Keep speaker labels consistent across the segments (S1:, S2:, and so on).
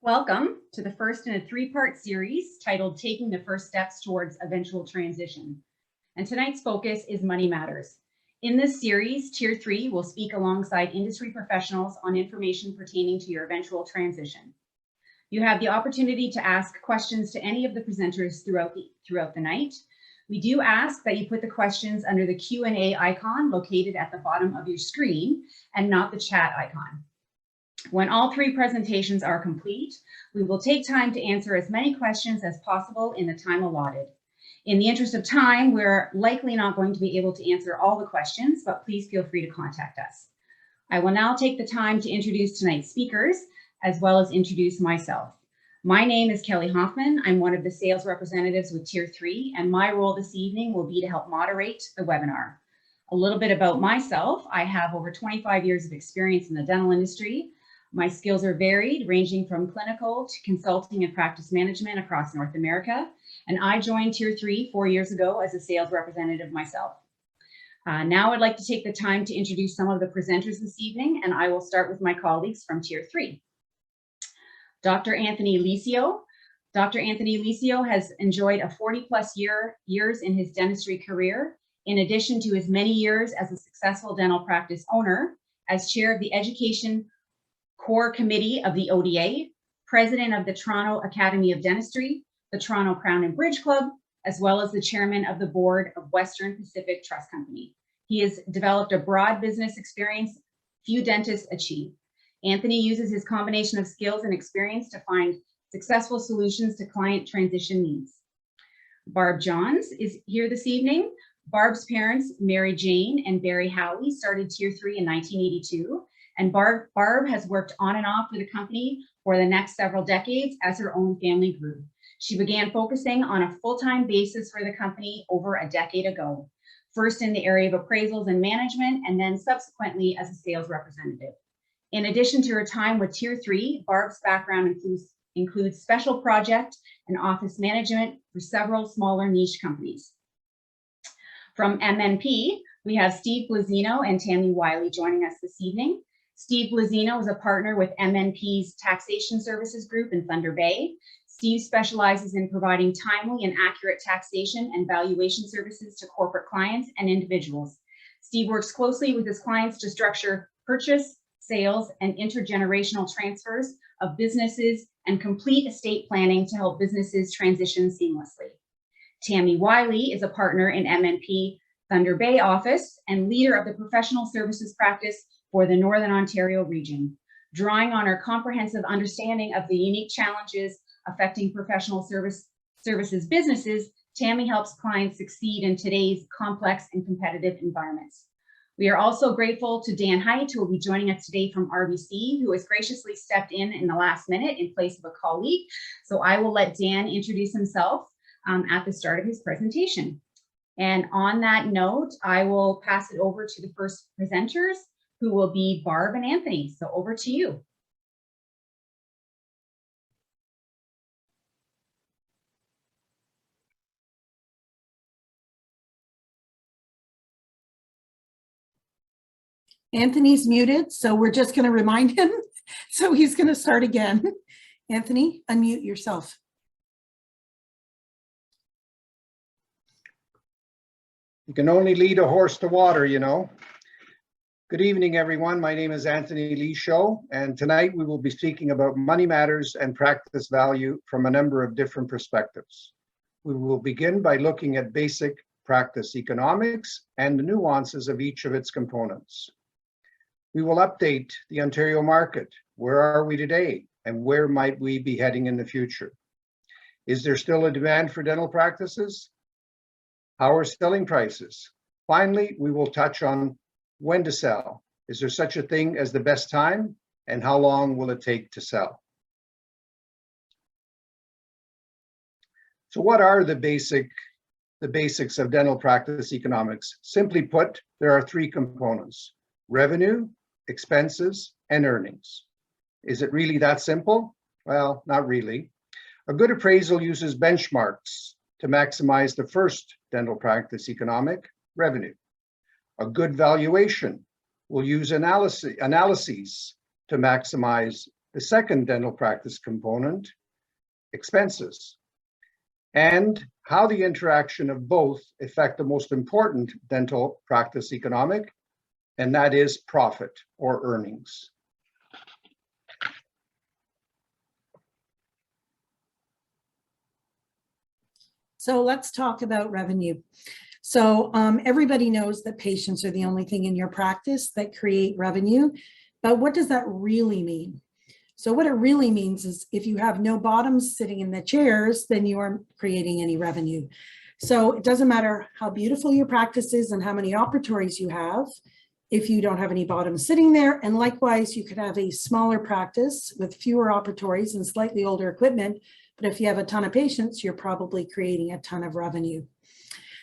S1: Welcome to the first in a three-part series titled Taking the First Steps Towards Eventual Transition. And tonight's focus is Money Matters. In this series, Tier 3 will speak alongside industry professionals on information pertaining to your eventual transition. You have the opportunity to ask questions to any of the presenters throughout the night. We do ask that you put the questions under the Q&A icon located at the bottom of your screen and not the chat icon. When all three presentations are complete, we will take time to answer as many questions as possible in the time allotted. In the interest of time, we're likely not going to be able to answer all the questions, but please feel free to contact us. I will now take the time to introduce tonight's speakers, as well as introduce myself. My name is Kelly Hoffman. I'm one of the sales representatives with Tier 3, and my role this evening will be to help moderate the webinar. A little bit about myself. I have over 25 years of experience in the dental industry. My skills are varied, ranging from clinical to consulting and practice management across North America. And I joined Tier 3 4 years ago as a sales representative myself. Now I'd like to take the time to introduce some of the presenters this evening, and I will start with my colleagues from Tier 3. Dr. Anthony Licio. Dr. Anthony Licio has enjoyed a 40-plus years in his dentistry career, in addition to his many years as a successful dental practice owner, as chair of the Education Core Committee of the ODA, president of the Toronto Academy of Dentistry, the Toronto Crown and Bridge Club, as well as the chairman of the board of Western Pacific Trust Company. He has developed a broad business experience few dentists achieve. Anthony uses his combination of skills and experience to find successful solutions to client transition needs. Barb Johns is here this evening. Barb's parents, Mary Jane and Barry Howley, started Tier 3 in 1982. And Barb has worked on and off for the company for the next several decades as her own family grew. She began focusing on a full-time basis for the company over a decade ago, first in the area of appraisals and management, and then subsequently as a sales representative. In addition to her time with Tier 3, Barb's background includes special project and office management for several smaller niche companies. From MNP, we have Steve Blazino and Tammy Wiley joining us this evening. Steve Blazino is a partner with MNP's Taxation Services Group in Thunder Bay. Steve specializes in providing timely and accurate taxation and valuation services to corporate clients and individuals. Steve works closely with his clients to structure purchase, sales, and intergenerational transfers of businesses and complete estate planning to help businesses transition seamlessly. Tammy Wiley is a partner in MNP Thunder Bay office and leader of the professional services practice for the Northern Ontario region. Drawing on her comprehensive understanding of the unique challenges affecting professional services businesses, Tammy helps clients succeed in today's complex and competitive environments. We are also grateful to Dan Height, who will be joining us today from RBC, who has graciously stepped in the last minute in place of a colleague. So I will let Dan introduce himself at the start of his presentation. And on that note, I will pass it over to the first presenters, who will be Barb and Anthony. So over to you.
S2: Anthony's muted, so we're just going to remind him. So he's going to start again. Anthony, unmute yourself.
S3: You can only lead a horse to water, you know. Good evening, everyone. My name is Anthony Licio, and tonight we will be speaking about money matters and practice value from a number of different perspectives. We will begin by looking at basic practice economics and the nuances of each of its components. We will update the Ontario market. Where are we today, and where might we be heading in the future? Is there still a demand for dental practices? How are selling prices? Finally, we will touch on when to sell. Is there such a thing as the best time, and how long will it take to sell? So what are the basics of dental practice economics? Simply put, there are three components: revenue, expenses, and earnings. Is it really that simple? Well, not really. A good appraisal uses benchmarks to maximize the first dental practice economic, revenue. A good valuation will use analyses to maximize the second dental practice component, expenses, and how the interaction of both affect the most important dental practice economic, and that is profit or earnings.
S2: So let's talk about revenue. So everybody knows that patients are the only thing in your practice that create revenue, but what does that really mean? So what it really means is if you have no bottoms sitting in the chairs, then you aren't creating any revenue. So it doesn't matter how beautiful your practice is and how many operatories you have, if you don't have any bottoms sitting there. And likewise, you could have a smaller practice with fewer operatories and slightly older equipment, but if you have a ton of patients, you're probably creating a ton of revenue.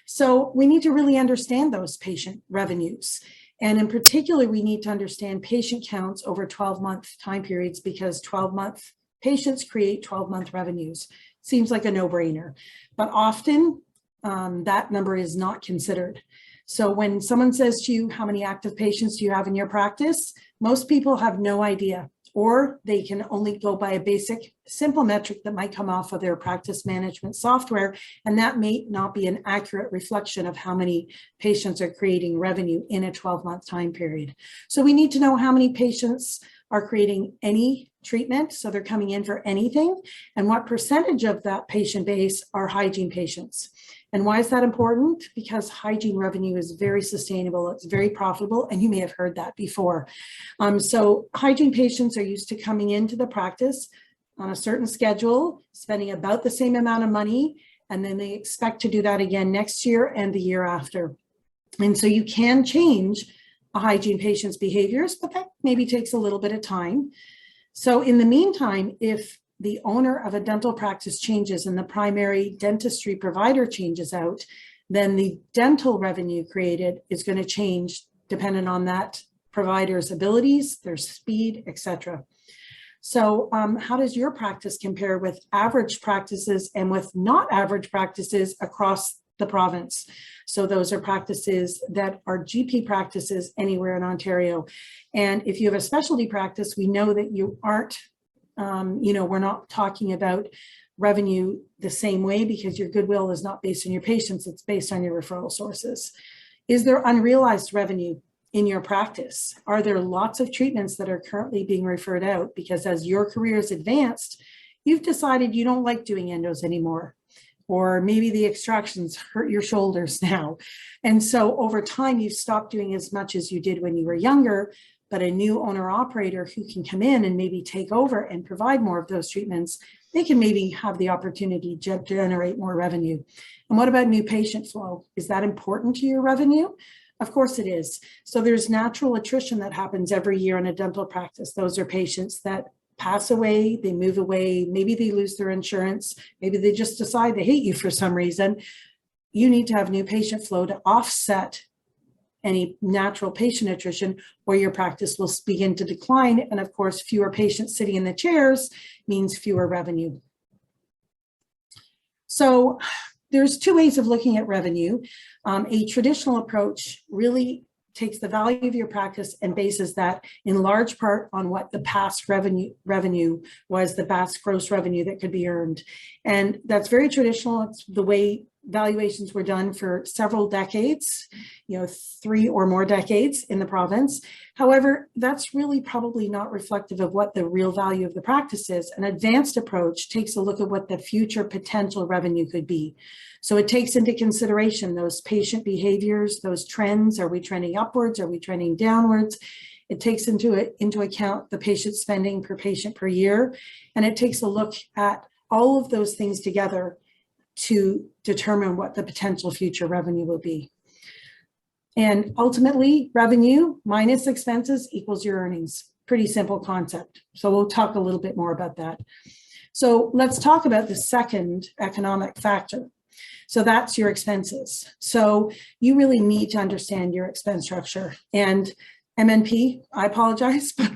S2: So we need to really understand those patient revenues. And in particular, we need to understand patient counts over 12-month time periods, because 12-month patients create 12-month revenues. Seems like a no-brainer, but often that number is not considered. So when someone says to you, how many active patients do you have in your practice? Most people have no idea, or they can only go by a basic, simple metric that might come off of their practice management software, and that may not be an accurate reflection of how many patients are creating revenue in a 12-month time period. So we need to know how many patients are creating any treatment, so they're coming in for anything, and what percentage of that patient base are hygiene patients. And why is that important? Because hygiene revenue is very sustainable, it's very profitable, and you may have heard that before. So hygiene patients are used to coming into the practice on a certain schedule, spending about the same amount of money, and then they expect to do that again next year and the year after. And so you can change a hygiene patient's behaviors, but that maybe takes a little bit of time. So in the meantime, if the owner of a dental practice changes and the primary dentistry provider changes out, then the dental revenue created is going to change depending on that provider's abilities, their speed, etc. So how does your practice compare with average practices and with not average practices across the province? So those are practices that are GP practices anywhere in Ontario. And if you have a specialty practice, we know that you aren't we're not talking about revenue the same way, because your goodwill is not based on your patients, it's based on your referral sources. Is there unrealized revenue in your practice? Are there lots of treatments that are currently being referred out because as your career is advanced, you've decided you don't like doing endos anymore, or maybe the extractions hurt your shoulders now. And so over time, you've stopped doing as much as you did when you were younger, but a new owner operator who can come in and maybe take over and provide more of those treatments, they can maybe have the opportunity to generate more revenue. And what about new patient flow? Is that important to your revenue? Of course it is. So there's natural attrition that happens every year in a dental practice. Those are patients that pass away, they move away, maybe they lose their insurance, maybe they just decide they hate you for some reason. You need to have new patient flow to offset any natural patient attrition, or your practice will begin to decline. And of course, fewer patients sitting in the chairs means fewer revenue. So there's two ways of looking at revenue. A traditional approach really takes the value of your practice and bases that in large part on what the past revenue was, the past gross revenue that could be earned. And that's very traditional. It's the way valuations were done for several decades, 3 or more decades in the province. However, that's really probably not reflective of what the real value of the practice is. An advanced approach takes a look at what the future potential revenue could be. So it takes into consideration those patient behaviors, those trends. Are we trending upwards? Are we trending downwards? It takes into account the patient spending per patient per year. And it takes a look at all of those things together to determine what the potential future revenue will be. And ultimately, revenue minus expenses equals your earnings. Pretty simple concept. So we'll talk a little bit more about that. So let's talk about the second economic factor. So that's your expenses. So you really need to understand your expense structure. And MNP, I apologize, but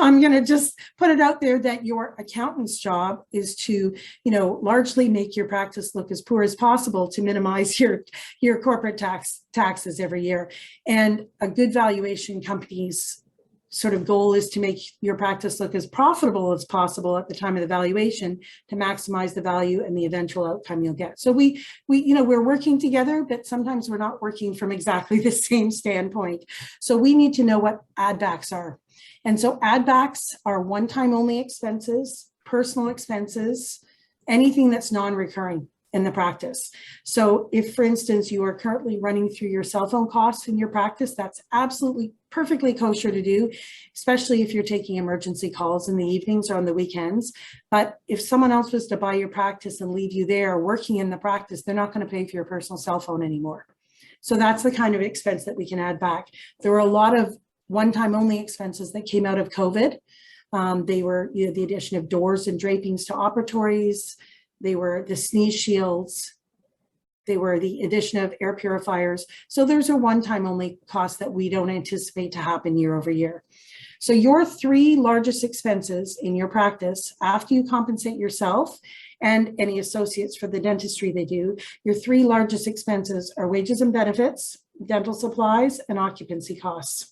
S2: I'm going to just put it out there that your accountant's job is to, largely make your practice look as poor as possible to minimize your corporate taxes every year. And a good valuation company's sort of goal is to make your practice look as profitable as possible at the time of the valuation to maximize the value and the eventual outcome you'll get. So we're working together, but sometimes we're not working from exactly the same standpoint. So we need to know what add backs are. And so add backs are one-time only expenses, personal expenses, anything that's non-recurring in the practice. So if, for instance, you are currently running through your cell phone costs in your practice, that's absolutely perfectly kosher to do, especially if you're taking emergency calls in the evenings or on the weekends. But if someone else was to buy your practice and leave you there working in the practice, they're not going to pay for your personal cell phone anymore. So that's the kind of expense that we can add back. There were a lot of one-time only expenses that came out of COVID. They were the addition of doors and drapings to operatories. They were the sneeze shields. They were the addition of air purifiers. So there's a one-time only cost that we don't anticipate to happen year over year. So your three largest expenses in your practice, after you compensate yourself and any associates for the dentistry they do, your three largest expenses are wages and benefits, dental supplies, and occupancy costs.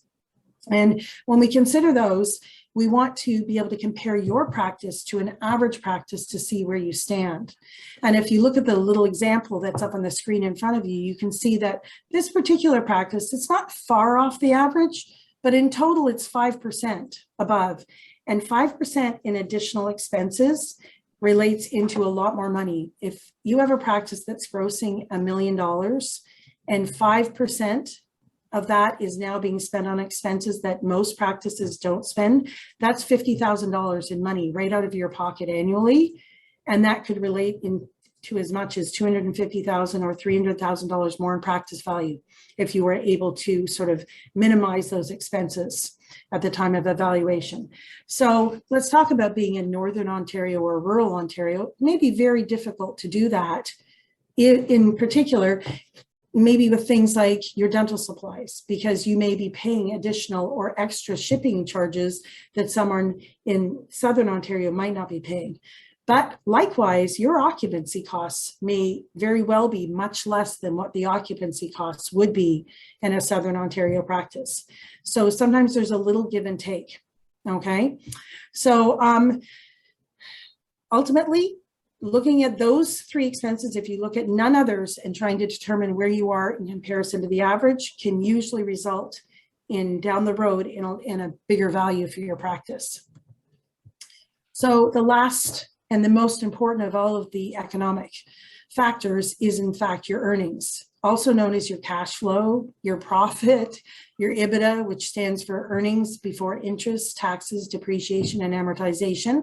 S2: And when we consider those, we want to be able to compare your practice to an average practice to see where you stand. And if you look at the little example that's up on the screen in front of you, you can see that this particular practice, it's not far off the average, but in total it's 5% above. And 5% in additional expenses relates into a lot more money. If you have a practice that's grossing $1 million and 5% of that is now being spent on expenses that most practices don't spend, that's $50,000 in money right out of your pocket annually. And that could relate to as much as $250,000 or $300,000 more in practice value if you were able to sort of minimize those expenses at the time of evaluation. So let's talk about being in Northern Ontario or rural Ontario. It may be very difficult to do that, in particular, maybe with things like your dental supplies, because you may be paying additional or extra shipping charges that someone in Southern Ontario might not be paying. But likewise, your occupancy costs may very well be much less than what the occupancy costs would be in a Southern Ontario practice. So sometimes there's a little give and take, okay? So ultimately, looking at those three expenses, if you look at none others and trying to determine where you are in comparison to the average, can usually result in down the road in a bigger value for your practice. So the last and the most important of all of the economic factors is in fact your earnings, also known as your cash flow, your profit, your EBITDA, which stands for earnings before interest, taxes, depreciation, and amortization.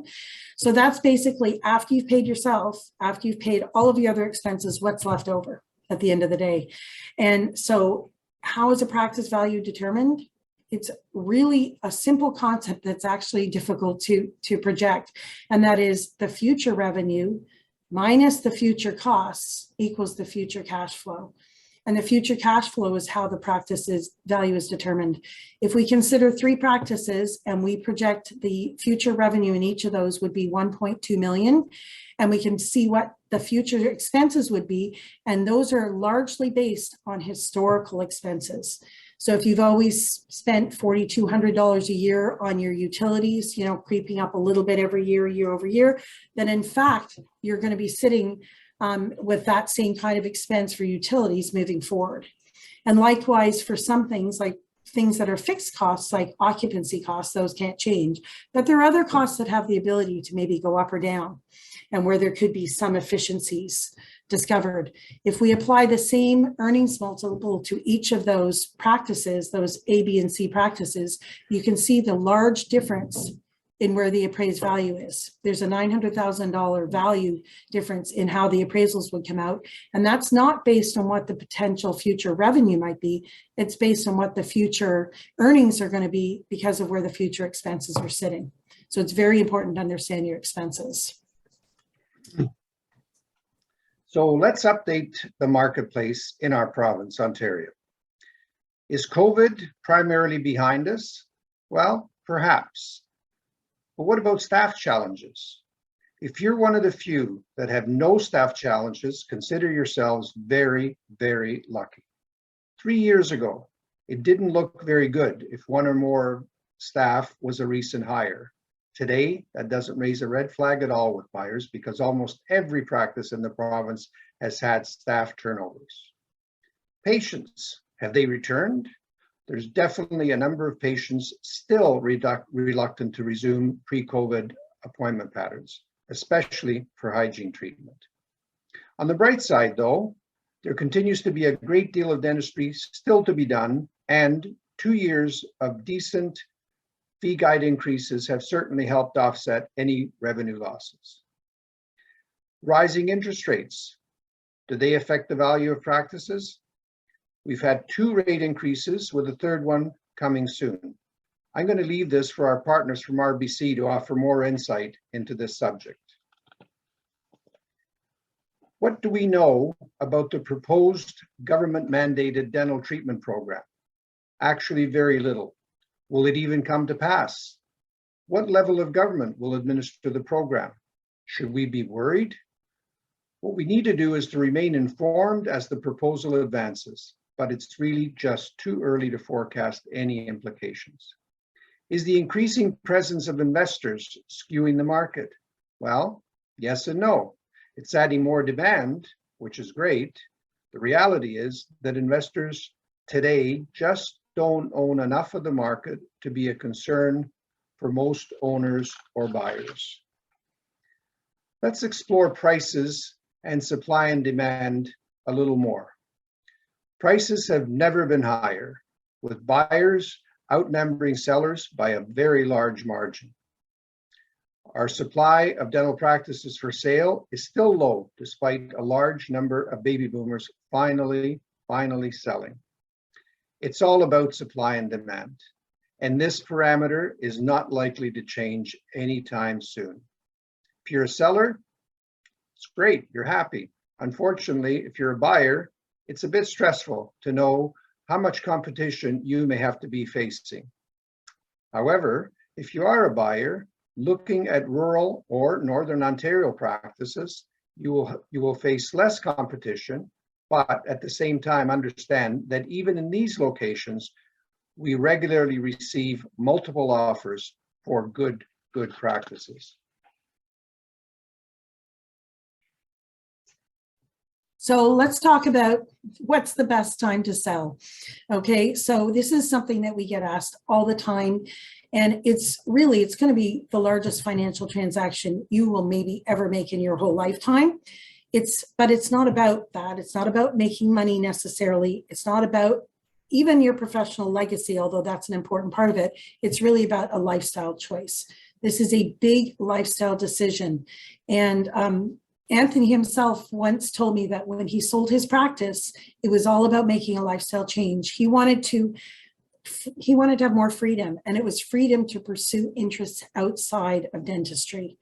S2: So that's basically after you've paid yourself, after you've paid all of the other expenses, what's left over at the end of the day. And so how is a practice value determined? It's really a simple concept that's actually difficult to project. And that is the future revenue minus the future costs equals the future cash flow. And the future cash flow is how the practice's value is determined. If we consider three practices and we project the future revenue in each of those would be 1.2 million, and we can see what the future expenses would be, and those are largely based on historical expenses. So if you've always spent $4,200 a year on your utilities, you know, creeping up a little bit every year, year over year, then in fact, you're going to be sitting with that same kind of expense for utilities moving forward. And likewise for some things, like things that are fixed costs, like occupancy costs, those can't change. But there are other costs that have the ability to maybe go up or down, and where there could be some efficiencies discovered. If we apply the same earnings multiple to each of those practices, those A, B, and C practices, you can see the large difference in where the appraised value is. There's a $900,000 value difference in how the appraisals would come out. And that's not based on what the potential future revenue might be. It's based on what the future earnings are going to be because of where the future expenses are sitting. So it's very important to understand your expenses.
S3: So let's update the marketplace in our province, Ontario. Is COVID primarily behind us? Well, perhaps. But what about staff challenges? If you're one of the few that have no staff challenges, consider yourselves very, very lucky. 3 years ago, it didn't look very good if one or more staff was a recent hire. Today, that doesn't raise a red flag at all with buyers because almost every practice in the province has had staff turnovers. Patients, have they returned? There's definitely a number of patients still reluctant to resume pre-COVID appointment patterns, especially for hygiene treatment. On the bright side, though, there continues to be a great deal of dentistry still to be done, and 2 years of decent fee guide increases have certainly helped offset any revenue losses. Rising interest rates, do they affect the value of practices? We've had 2 rate increases with a third one coming soon. I'm going to leave this for our partners from RBC to offer more insight into this subject. What do we know about the proposed government-mandated dental treatment program? Actually, very little. Will it even come to pass? What level of government will administer the program? Should we be worried? What we need to do is to remain informed as the proposal advances, but it's really just too early to forecast any implications. Is the increasing presence of investors skewing the market? Well, yes and no. It's adding more demand, which is great. The reality is that investors today just don't own enough of the market to be a concern for most owners or buyers. Let's explore prices and supply and demand a little more. Prices have never been higher, with buyers outnumbering sellers by a very large margin. Our supply of dental practices for sale is still low, despite a large number of baby boomers finally selling. It's all about supply and demand, and this parameter is not likely to change anytime soon. If you're a seller, it's great, you're happy. Unfortunately, if you're a buyer, it's a bit stressful to know how much competition you may have to be facing. However, if you are a buyer looking at rural or Northern Ontario practices, you will face less competition, but at the same time understand that even in these locations, we regularly receive multiple offers for good practices.
S2: So let's talk about what's the best time to sell. Okay, so this is something that we get asked all the time, and it's going to be the largest financial transaction you will maybe ever make in your whole lifetime. But it's not about that. It's not about making money necessarily. It's not about even your professional legacy, although that's an important part of it. It's really about a lifestyle choice. This is a big lifestyle decision. And Anthony himself once told me that when he sold his practice, it was all about making a lifestyle change. He wanted to have more freedom, and it was freedom to pursue interests outside of dentistry.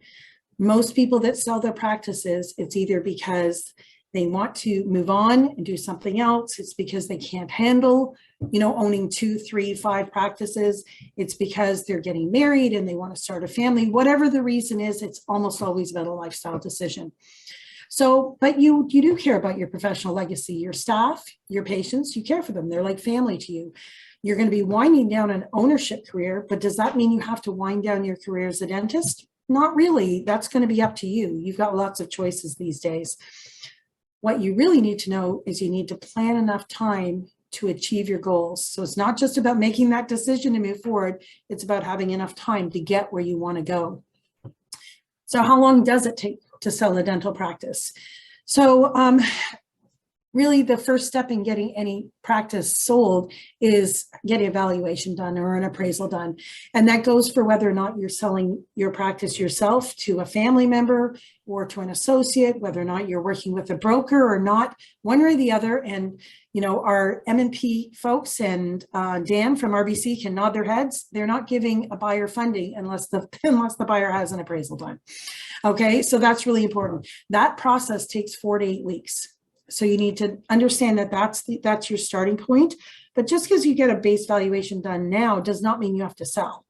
S2: Most people that sell their practices, it's either because they want to move on and do something else. It's because they can't handle, owning 2, 3, 5 practices. It's because they're getting married and they want to start a family. Whatever the reason is, it's almost always about a lifestyle decision. So, but you do care about your professional legacy, your staff, your patients, you care for them. They're like family to you. You're going to be winding down an ownership career, but does that mean you have to wind down your career as a dentist? Not really. That's going to be up to you. You've got lots of choices these days. What you really need to know is you need to plan enough time to achieve your goals. So it's not just about making that decision to move forward. It's about having enough time to get where you want to go. So how long does it take to sell a dental practice? So really the first step in getting any practice sold is getting a valuation done or an appraisal done. And that goes for whether or not you're selling your practice yourself to a family member or to an associate, whether or not you're working with a broker or not, one or the other. And, our MNP folks and Dan from RBC can nod their heads. They're not giving a buyer funding unless the buyer has an appraisal done. Okay, so that's really important. That process takes 4 to 8 weeks. So you need to understand that that's your starting point. But just because you get a base valuation done now does not mean you have to sell.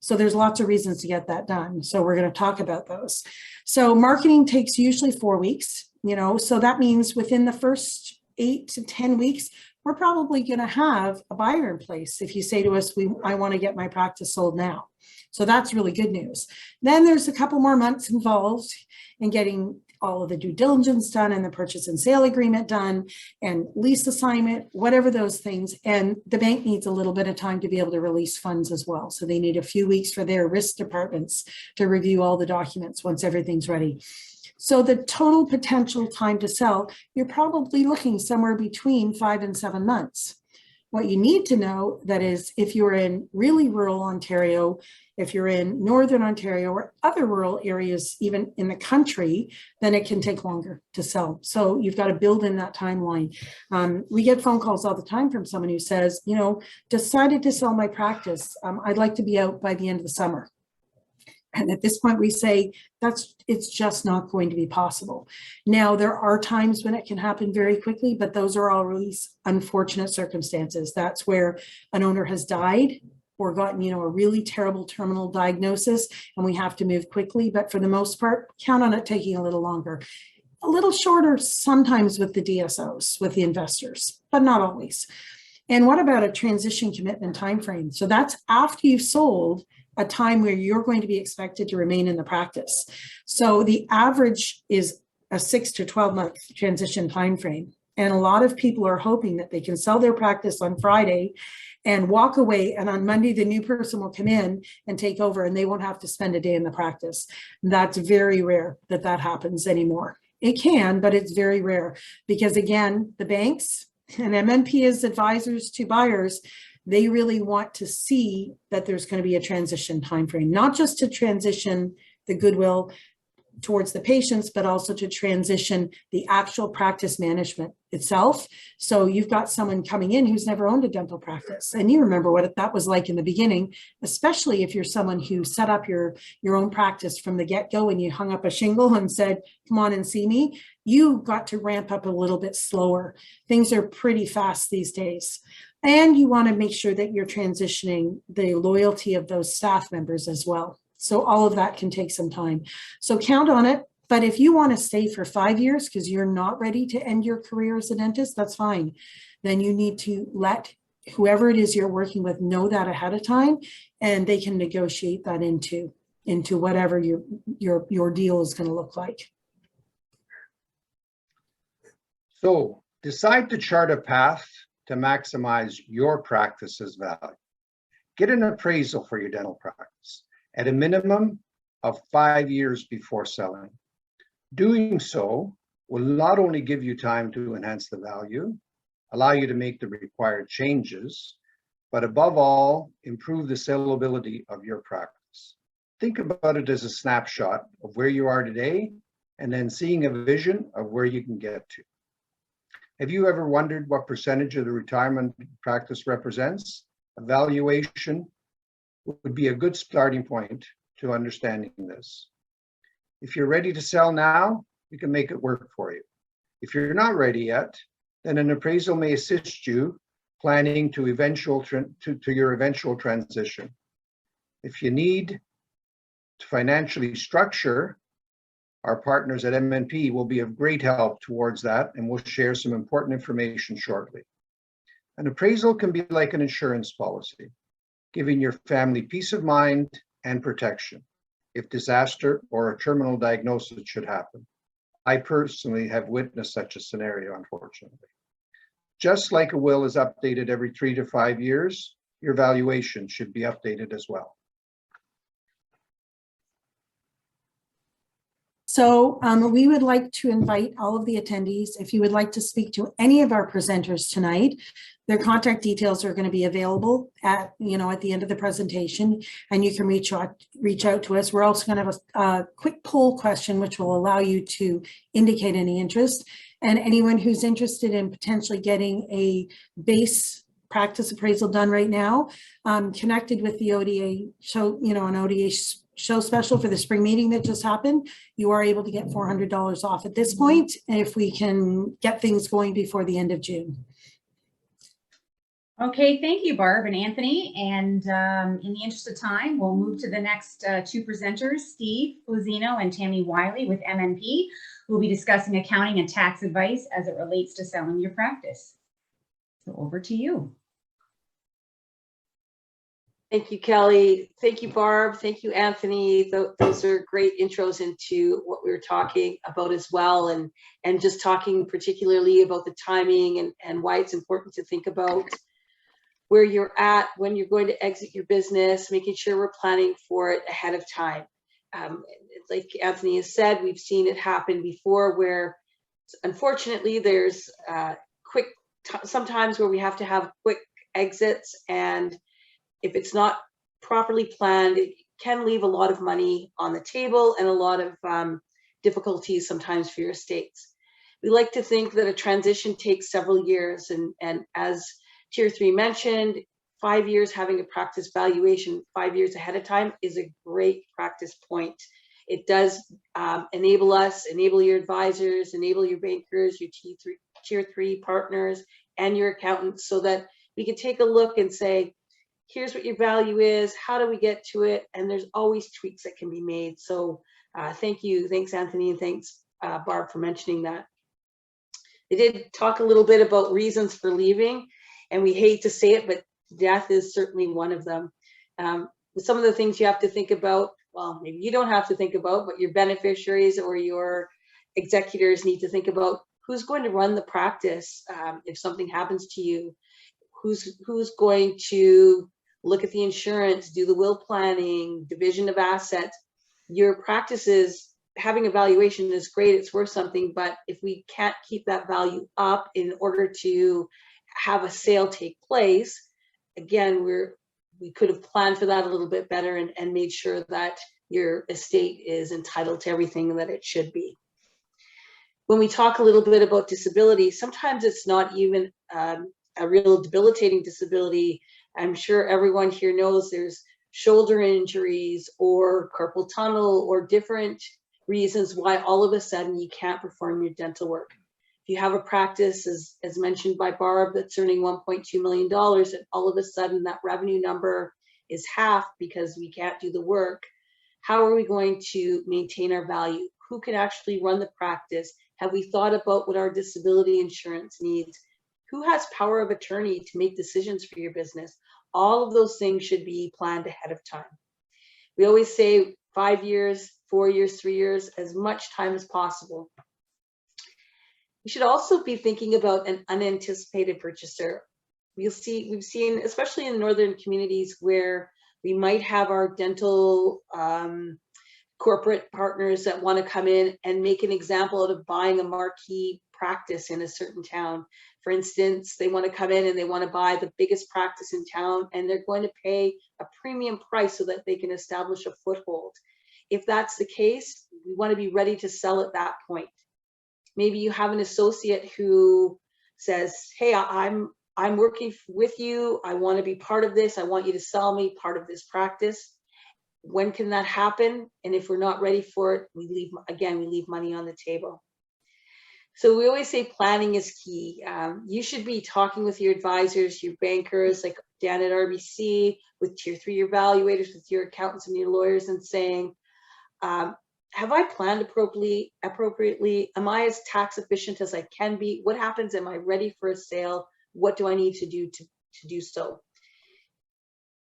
S2: So there's lots of reasons to get that done. So we're going to talk about those. So marketing takes usually 4 weeks, so that means within the first 8 to 10 weeks, we're probably going to have a buyer in place if you say to us, I want to get my practice sold now. So that's really good news. Then there's a couple more months involved in getting all of the due diligence done and the purchase and sale agreement done and lease assignment, whatever those things. And the bank needs a little bit of time to be able to release funds as well. So they need a few weeks for their risk departments to review all the documents once everything's ready. So the total potential time to sell, you're probably looking somewhere between 5 and 7 months. What you need to know that is, if you're in really rural Ontario, if you're in Northern Ontario or other rural areas, even in the country, then it can take longer to sell. So you've got to build in that timeline. We get phone calls all the time from someone who says, you know, decided to sell my practice. I'd like to be out by the end of the summer. And at this point, we say it's just not going to be possible. Now, there are times when it can happen very quickly, but those are always unfortunate circumstances. That's where an owner has died or gotten, you know, a really terrible terminal diagnosis, and we have to move quickly. But for the most part, count on it taking a little longer. A little shorter sometimes with the DSOs, with the investors, but not always. And what about a transition commitment timeframe? So that's after you've sold, a time where you're going to be expected to remain in the practice. So the average is a 6 to 12 month transition timeframe. And a lot of people are hoping that they can sell their practice on Friday and walk away, and on Monday the new person will come in and take over and they won't have to spend a day in the practice. That's very rare that that happens anymore. It can, but it's very rare because, again, the banks and MNP as advisors to buyers, they really want to see that there's going to be a transition timeframe, not just to transition the goodwill towards the patients, but also to transition the actual practice management itself. So you've got someone coming in who's never owned a dental practice, and you remember what that was like in the beginning, especially if you're someone who set up your own practice from the get-go and you hung up a shingle and said, come on and see me. You got to ramp up a little bit slower. Things are pretty fast these days. And you want to make sure that you're transitioning the loyalty of those staff members as well. So all of that can take some time. So count on it. But if you want to stay for 5 years because you're not ready to end your career as a dentist, that's fine. Then you need to let whoever it is you're working with know that ahead of time, and they can negotiate that into whatever your deal is going to look like.
S3: So decide to chart a path to maximize your practice's value. Get an appraisal for your dental practice at a minimum of 5 years before selling. Doing so will not only give you time to enhance the value, allow you to make the required changes, but above all, improve the sellability of your practice. Think about it as a snapshot of where you are today, and then seeing a vision of where you can get to. Have you ever wondered what percentage of the retirement practice represents? Evaluation would be a good starting point to understanding this. If you're ready to sell now, we can make it work for you. If you're not ready yet, then an appraisal may assist you planning to your eventual transition. If you need to financially structure, our partners at MNP will be of great help towards that, and we'll share some important information shortly. An appraisal can be like an insurance policy, giving your family peace of mind and protection if disaster or a terminal diagnosis should happen. I personally have witnessed such a scenario, unfortunately. Just like a will is updated every 3 to 5 years, your valuation should be updated as well.
S2: So we would like to invite all of the attendees, if you would like to speak to any of our presenters tonight, their contact details are going to be available at the end of the presentation, and you can reach out to us. We're also going to have a quick poll question, which will allow you to indicate any interest. And anyone who's interested in potentially getting a base practice appraisal done right now, connected with the ODA show, an ODA show special for the spring meeting that just happened, you are able to get $400 off at this point, if we can get things going before the end of June.
S1: Okay, thank you, Barb and Anthony. And in the interest of time, we'll move to the next two presenters, Steve Flazino and Tammy Wiley with MNP, who will be discussing accounting and tax advice as it relates to selling your practice. So over to you.
S4: Thank you, Kelly. Thank you, Barb. Thank you, Anthony. Those are great intros into what we were talking about as well, and just talking particularly about the timing and why it's important to think about where you're at when you're going to exit your business, making sure we're planning for it ahead of time. Like Anthony has said, we've seen it happen before where unfortunately there's sometimes where we have to have quick exits, and if it's not properly planned, it can leave a lot of money on the table and a lot of difficulties sometimes for your estates. We like to think that a transition takes several years, and as Tier 3 mentioned, 5 years having a practice valuation 5 years ahead of time is a great practice point. It does enable your advisors, enable your bankers, your Tier 3 partners, and your accountants, so that we can take a look and say, here's what your value is, how do we get to it? And there's always tweaks that can be made. So thank you. Thanks, Anthony, and thanks, Barb, for mentioning that. They did talk a little bit about reasons for leaving, and we hate to say it, but death is certainly one of them. Some of the things you have to think about, well, maybe you don't have to think about, but your beneficiaries or your executors need to think about who's going to run the practice if something happens to you, who's going to look at the insurance, do the will planning, division of assets. Your practices, having a valuation is great, it's worth something, but if we can't keep that value up in order to have a sale take place, again, we could have planned for that a little bit better and made sure that your estate is entitled to everything that it should be. When we talk a little bit about disability, sometimes it's not even a real debilitating disability. I'm sure everyone here knows there's shoulder injuries or carpal tunnel or different reasons why all of a sudden you can't perform your dental work. If you have a practice, as mentioned by Barb, that's earning $1.2 million, and all of a sudden that revenue number is half because we can't do the work, how are we going to maintain our value? Who can actually run the practice? Have we thought about what our disability insurance needs? Who has power of attorney to make decisions for your business? All of those things should be planned ahead of time. We always say 5 years, 4 years, 3 years, as much time as possible. We should also be thinking about an unanticipated purchaser. We've seen, especially in northern communities, where we might have our dental corporate partners that want to come in and make an example out of buying a marquee practice in a certain town. For instance, they want to come in and they want to buy the biggest practice in town, and they're going to pay a premium price so that they can establish a foothold. If that's the case, we want to be ready to sell at that point. Maybe you have an associate who says, hey, I'm working with you. I want to be part of this. I want you to sell me part of this practice. When can that happen? And if we're not ready for it, we leave money on the table. So we always say planning is key. You should be talking with your advisors, your bankers, like Dan at RBC, with Tier 3 evaluators, with your accountants and your lawyers, and saying, have I planned appropriately? Am I as tax efficient as I can be? What happens? Am I ready for a sale? What do I need to do to do so?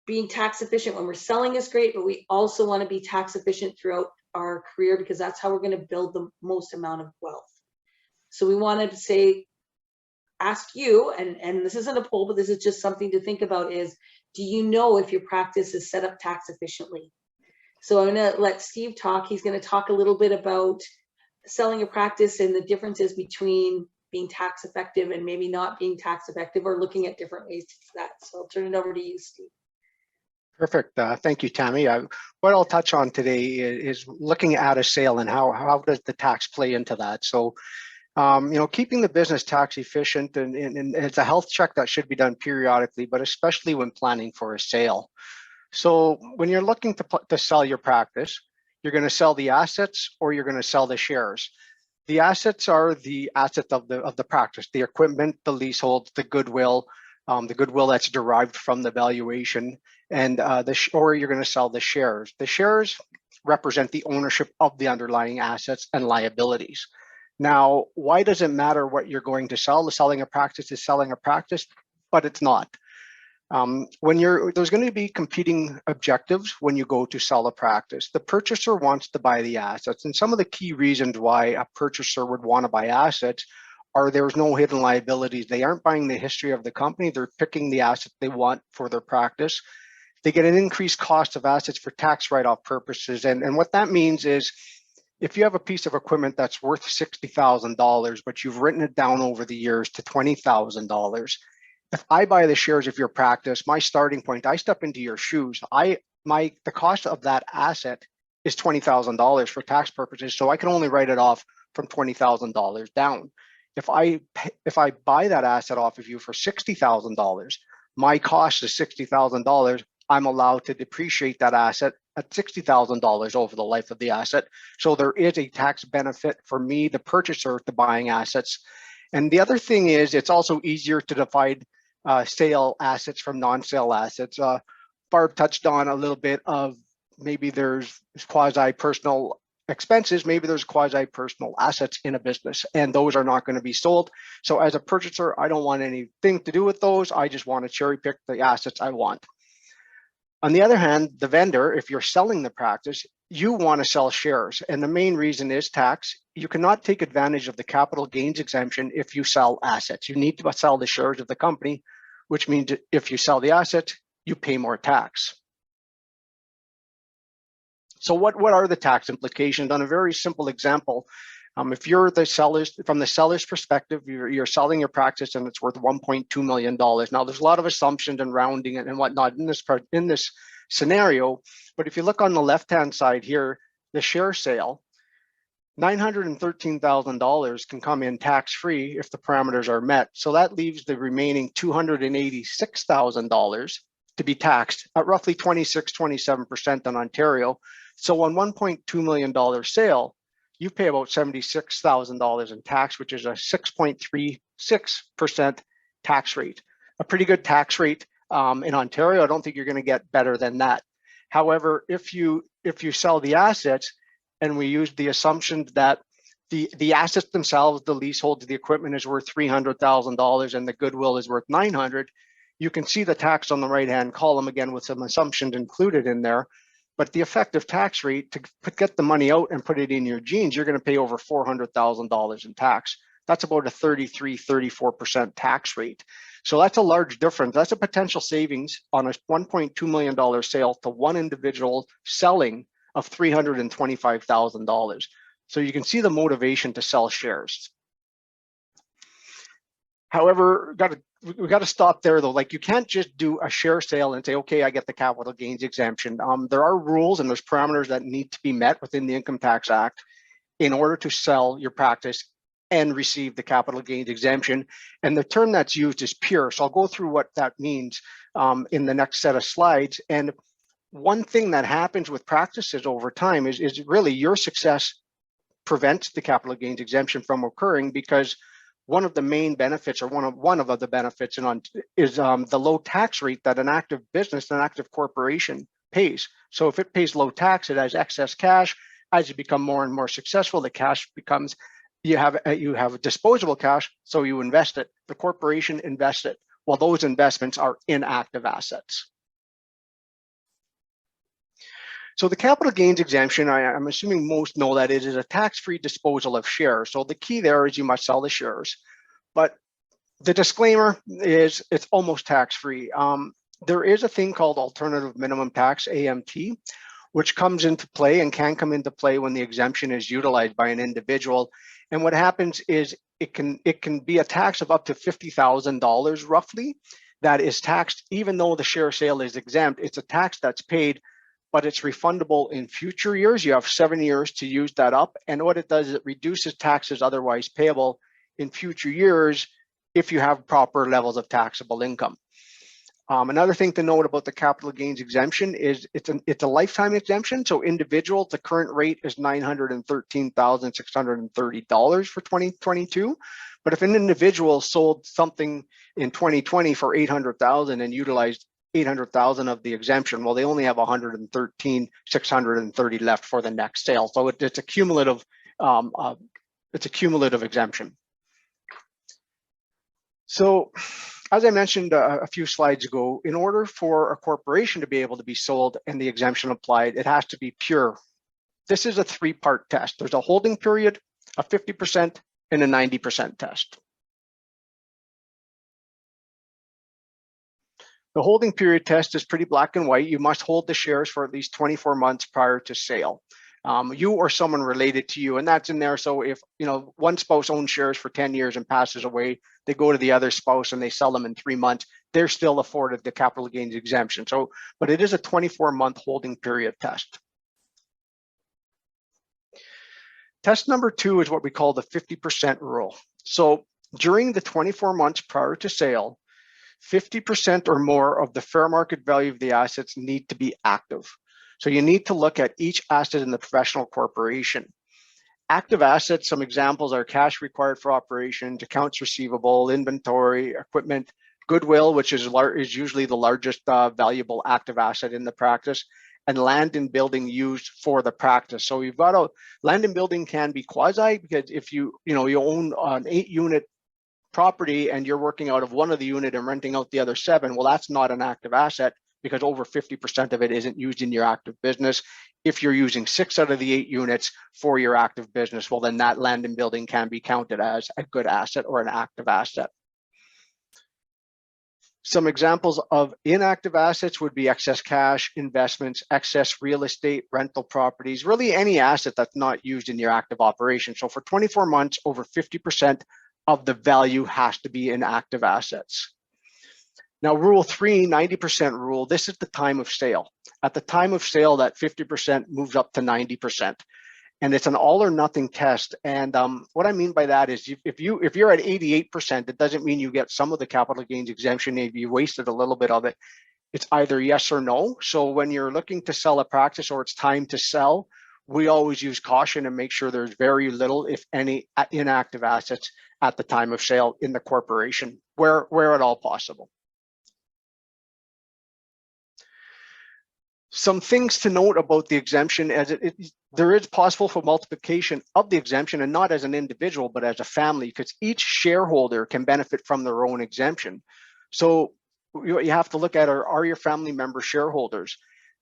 S4: Being tax efficient when we're selling is great, but we also want to be tax efficient throughout our career, because that's how we're going to build the most amount of wealth. So we wanted to say, ask you, and this isn't a poll, but this is just something to think about, is, do you know if your practice is set up tax efficiently? So I'm going to let Steve talk. He's going to talk a little bit about selling a practice and the differences between being tax effective and maybe not being tax effective, or looking at different ways to do that. So I'll turn it over to you, Steve.
S5: Perfect. Thank you, Tammy. What I'll touch on today is looking at a sale and how does the tax play into that. So, keeping the business tax efficient, and it's a health check that should be done periodically, but especially when planning for a sale. So when you're looking to sell your practice, you're going to sell the assets or you're going to sell the shares. The assets are the assets of the practice, the equipment, the leasehold, the goodwill that's derived from the valuation, and or you're going to sell the shares. The shares represent the ownership of the underlying assets and liabilities. Now, why does it matter what you're going to sell? Selling a practice is selling a practice, but it's not. There's going to be competing objectives when you go to sell a practice. The purchaser wants to buy the assets, and some of the key reasons why a purchaser would want to buy assets are there's no hidden liabilities. They aren't buying the history of the company. They're picking the asset they want for their practice. They get an increased cost of assets for tax write-off purposes. And what that means is if you have a piece of equipment that's worth $60,000, but you've written it down over the years to $20,000, if I buy the shares of your practice, my starting point, I step into your shoes. The cost of that asset is $20,000 for tax purposes, so I can only write it off from $20,000 down. If I buy that asset off of you for $60,000, my cost is $60,000. I'm allowed to depreciate that asset at $60,000 over the life of the asset. So there is a tax benefit for me, the purchaser, to buying assets. And the other thing is, it's also easier to divide sale assets from non-sale assets. Barb touched on a little bit of maybe there's quasi-personal expenses, maybe there's quasi-personal assets in a business, and those are not going to be sold. So as a purchaser, I don't want anything to do with those. I just want to cherry pick the assets I want. On the other hand, the vendor, if you're selling the practice, you want to sell shares. And the main reason is tax. You cannot take advantage of the capital gains exemption if you sell assets. You need to sell the shares of the company, which means if you sell the asset, you pay more tax. So what are the tax implications? On a very simple example, if you're the sellers, from the seller's perspective, you're selling your practice and it's worth $1.2 million. Now, there's a lot of assumptions and rounding and whatnot in this scenario, but if you look on the left-hand side here, the share sale, $913,000 can come in tax-free if the parameters are met. So that leaves the remaining $286,000 to be taxed at roughly 26-27% in Ontario. So on $1.2 million sale, you pay about $76,000 in tax, which is a 6.36% tax rate. A pretty good tax rate in Ontario. I don't think you're going to get better than that. However, if you sell the assets, and we use the assumption that the assets themselves, the leasehold to the equipment is worth $300,000 and the goodwill is worth $900,000, you can see the tax on the right-hand column again with some assumptions included in there. But the effective tax rate to get the money out and put it in your jeans, you're going to pay over $400,000 in tax. That's about a 34% tax rate. So that's a large difference. That's a potential savings on a $1.2 million sale to one individual selling of $325,000. So you can see the motivation to sell shares. However, we got to stop there though. Like, you can't just do a share sale and say, okay, I get the capital gains exemption. There are rules and there's parameters that need to be met within the Income Tax Act in order to sell your practice and receive the capital gains exemption. And the term that's used is pure. So I'll go through what that means in the next set of slides. And one thing that happens with practices over time is really your success prevents the capital gains exemption from occurring, because one of the main benefits, or one of the benefits is the low tax rate that an active business, an active corporation pays. So if it pays low tax, it has excess cash. As you become more and more successful, the cash becomes, you have disposable cash, so you invest it. The corporation invests it. Well, those investments are inactive assets. So the capital gains exemption, I'm assuming most know that it is a tax-free disposal of shares. So the key there is you must sell the shares. But the disclaimer is it's almost tax-free. There is a thing called alternative minimum tax, AMT, which comes into play and can come into play when the exemption is utilized by an individual. And what happens is it can be a tax of up to $50,000 roughly that is taxed, even though the share sale is exempt. It's a tax that's paid, but it's refundable in future years. You have 7 years to use that up. And what it does is it reduces taxes otherwise payable in future years if you have proper levels of taxable income. Another thing to note about the capital gains exemption is it's a lifetime exemption. So individual, the current rate is $913,630 for 2022. But if an individual sold something in 2020 for $800,000 and utilized $800,000 of the exemption, well, they only have $113,630 left for the next sale. So it's a cumulative It's a cumulative exemption. So as I mentioned a few slides ago, in order for a corporation to be able to be sold and the exemption applied, it has to be pure. This is a 3-part test. There's a holding period, a 50%, and a 90% test. The holding period test is pretty black and white. You must hold the shares for at least 24 months prior to sale. You or someone related to you, and that's in there. So if one spouse owns shares for 10 years and passes away, they go to the other spouse and they sell them in 3 months, they're still afforded the capital gains exemption. So, but it is a 24-month holding period test. Test number 2 is what we call the 50% rule. So during the 24 months prior to sale, 50% or more of the fair market value of the assets need to be active. So you need to look at each asset in the professional corporation. Active assets, some examples are cash required for operations, accounts receivable, inventory, equipment, goodwill, which is usually the largest valuable active asset in the practice, and land and building used for the practice. So you've got land and building can be quasi, because if you own an 8-unit property and you're working out of one of the unit and renting out the other 7, well, that's not an active asset because over 50% of it isn't used in your active business. If you're using 6 out of the 8 units for your active business, well, then that land and building can be counted as a good asset or an active asset. Some examples of inactive assets would be excess cash, investments, excess real estate, rental properties, really any asset that's not used in your active operation. So for 24 months, over 50% of the value has to be in active assets. Now, rule 3, 90% rule, this is the time of sale. At the time of sale, that 50% moves up to 90%. And it's an all or nothing test. And what I mean by that is if you're at 88%, it doesn't mean you get some of the capital gains exemption if you wasted a little bit of it. It's either yes or no. So when you're looking to sell a practice or it's time to sell, we always use caution and make sure there's very little, if any, inactive assets at the time of sale in the corporation, where at all possible. Some things to note about the exemption, as there is possible for multiplication of the exemption, and not as an individual, but as a family, because each shareholder can benefit from their own exemption. So you have to look at are your family members shareholders?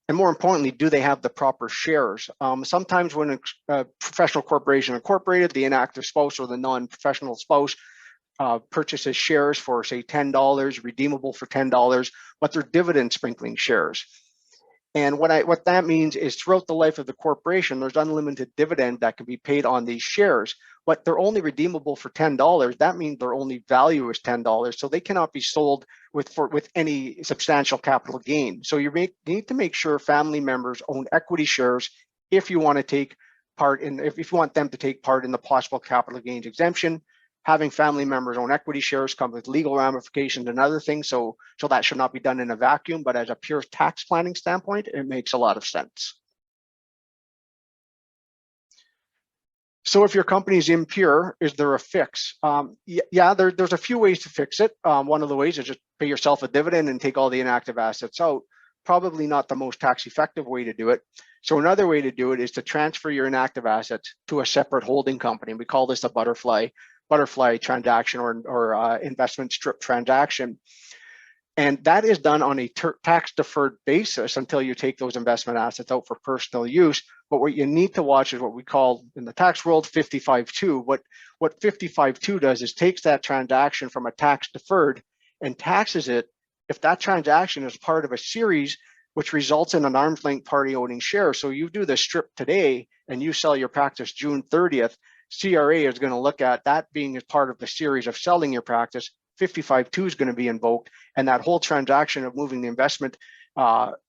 S5: And more importantly, do they have the proper shares? Sometimes when a professional corporation incorporated, the inactive spouse or the non-professional spouse purchases shares for, say, $10, redeemable for $10, but they're dividend sprinkling shares. And what that means is throughout the life of the corporation, there's unlimited dividend that can be paid on these shares, but they're only redeemable for $10. That means their only value is $10. So they cannot be sold with any substantial capital gain. So you need to make sure family members own equity shares if you want to take part in, if you want them to take part in the possible capital gains exemption. Having family members own equity shares comes with legal ramifications and other things. So that should not be done in a vacuum, but as a pure tax planning standpoint, it makes a lot of sense. So if your company is impure, is there a fix? Yeah, there's a few ways to fix it. One of the ways is just pay yourself a dividend and take all the inactive assets out. Probably not the most tax effective way to do it. So another way to do it is to transfer your inactive assets to a separate holding company. We call this a butterfly transaction or investment strip transaction. And that is done on a tax deferred basis until you take those investment assets out for personal use. But what you need to watch is what we call in the tax world 55-2. What 55-2 does is takes that transaction from a tax deferred and taxes it if that transaction is part of a series which results in an arm's length party owning shares. So you do the strip today and you sell your practice June 30th, CRA is going to look at that being as part of the series of selling your practice. 55-2 is going to be invoked, and that whole transaction of moving the investment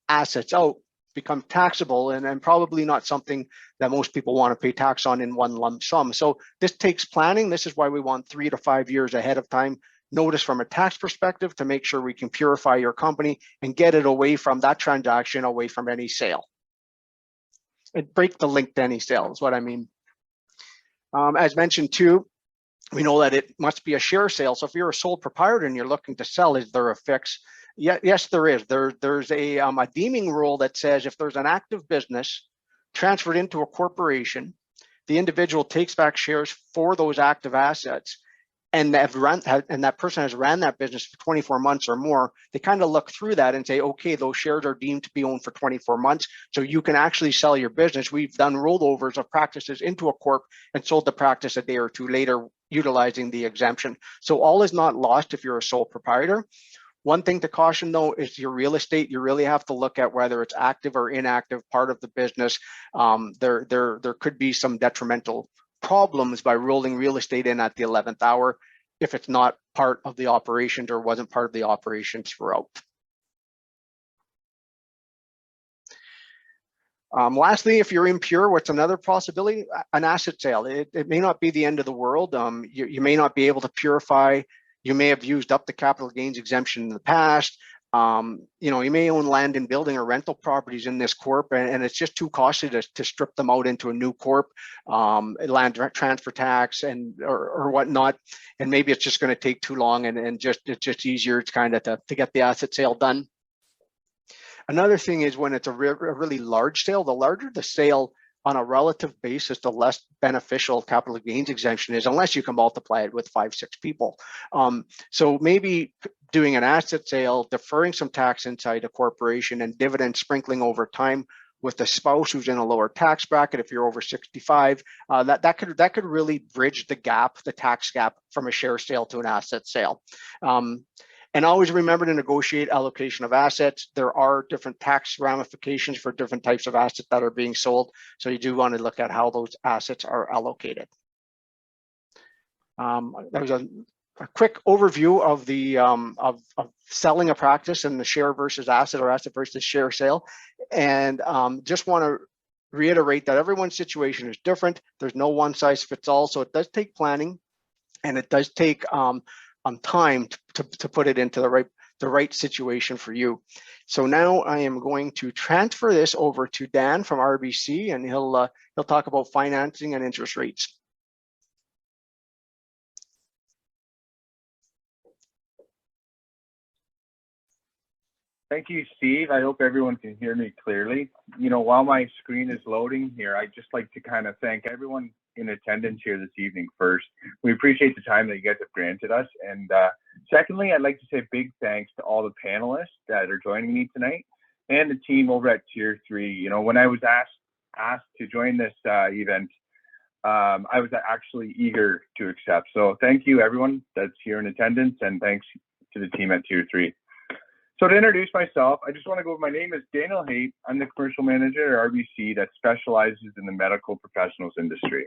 S5: assets out becomes taxable and probably not something that most people want to pay tax on in one lump sum. So this takes planning. This is why we want 3 to 5 years ahead of time notice from a tax perspective to make sure we can purify your company and get it away from that transaction, away from any sale. And break the link to any sale is what I mean. As mentioned too, we know that it must be a share sale. So if you're a sole proprietor and you're looking to sell, is there a fix? Yes, there is. There's a deeming rule that says if there's an active business transferred into a corporation, the individual takes back shares for those active assets, and that person has ran that business for 24 months or more, they kind of look through that and say, okay, those shares are deemed to be owned for 24 months, so you can actually sell your business. We've done rollovers of practices into a corp and sold the practice a day or two later, utilizing the exemption. So all is not lost if you're a sole proprietor. One thing to caution though is your real estate. You really have to look at whether it's active or inactive part of the business. There could be some detrimental problems by rolling real estate in at the 11th hour if it's not part of the operations or wasn't part of the operations throughout. Lastly, if you're impure, what's another possibility? An asset sale. It may not be the end of the world. You may not be able to purify. You may have used up the capital gains exemption in the past. You may own land and building or rental properties in this corp, and it's just too costly to strip them out into a new corp, land transfer tax or whatnot, and maybe it's just going to take too long, and it's just easier to kind of to get the asset sale done. Another thing is when it's a really large sale. The larger the sale on a relative basis, the less beneficial capital gains exemption is, unless you can multiply it with 5-6 people. So maybe doing an asset sale, deferring some tax inside a corporation, and dividends sprinkling over time with a spouse who's in a lower tax bracket. If you're over 65, that could really bridge the gap, the tax gap, from a share sale to an asset sale. And always remember to negotiate allocation of assets. There are different tax ramifications for different types of assets that are being sold. So you do want to look at how those assets are allocated. That was a quick overview of the of selling a practice and the share versus asset or asset versus share sale. And just want to reiterate that everyone's situation is different. There's no one size fits all. So it does take planning, and it does take time to put it into the right situation for you. So now I am going to transfer this over to Dan from RBC, and he'll talk about financing and interest rates.
S6: Thank you, Steve. I hope everyone can hear me clearly. While my screen is loading here, I'd just like to kind of thank everyone in attendance here this evening first. We appreciate the time that you guys have granted us. And secondly, I'd like to say big thanks to all the panelists that are joining me tonight and the team over at Tier 3. When I was asked to join this event, I was actually eager to accept. So thank you, everyone that's here in attendance, and thanks to the team at Tier 3. So to introduce myself, I just want to go, my name is Daniel Haight. I'm the commercial manager at RBC that specializes in the medical professionals industry.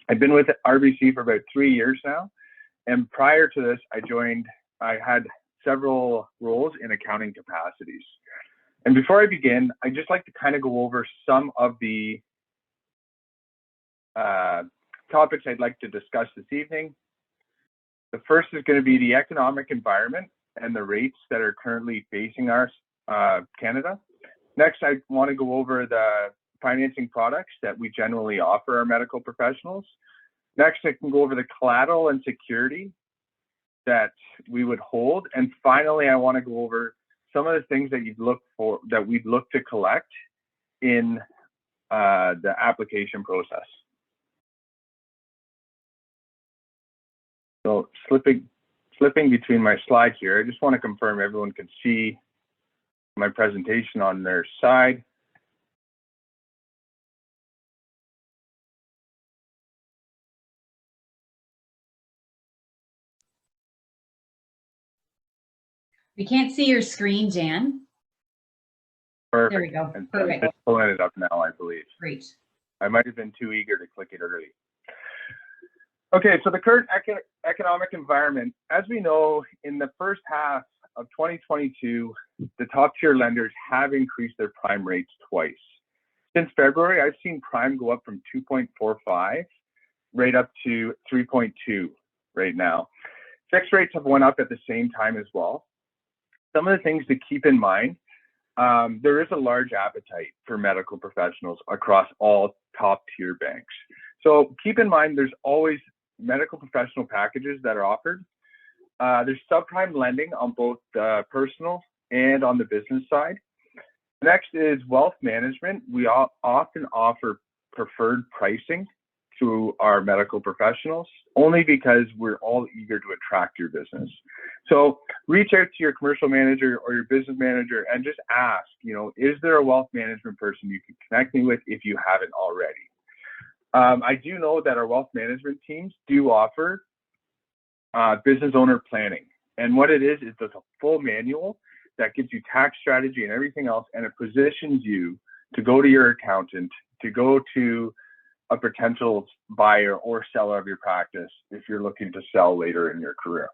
S6: I've been with RBC for about 3 years now. And prior to this, I had several roles in accounting capacities. And before I begin, I'd just like to kind of go over some of the topics I'd like to discuss this evening. The first is going to be the economic environment and the rates that are currently facing our Canada. Next, I want to go over the financing products that we generally offer our medical professionals. Next, I can go over the collateral and security that we would hold. And finally, I want to go over some of the things that we'd look to collect in the application process. So slipping between my slides here, I just want to confirm everyone can see my presentation on their side.
S1: We can't see your screen, Dan.
S6: Perfect.
S1: There we go.
S6: And
S1: Perfect.
S6: I'm just pulling it up now, I believe.
S1: Great.
S6: I might have been too eager to click it early. Okay, so the current economic environment, as we know, in the first half of 2022, the top tier lenders have increased their prime rates twice. Since February, I've seen prime go up from 2.45 right up to 3.2 right now. Fixed rates have went up at the same time as well. Some of the things to keep in mind, there is a large appetite for medical professionals across all top tier banks. So keep in mind, there's always medical professional packages that are offered. There's subprime lending on both the personal and on the business side. Next is wealth management. We often offer preferred pricing to our medical professionals, only because we're all eager to attract your business. So reach out to your commercial manager or your business manager and just ask, is there a wealth management person you can connect me with if you haven't already? I do know that our wealth management teams do offer business owner planning. And what it is a full manual that gives you tax strategy and everything else, and it positions you to go to your accountant, to go to a potential buyer or seller of your practice if you're looking to sell later in your career.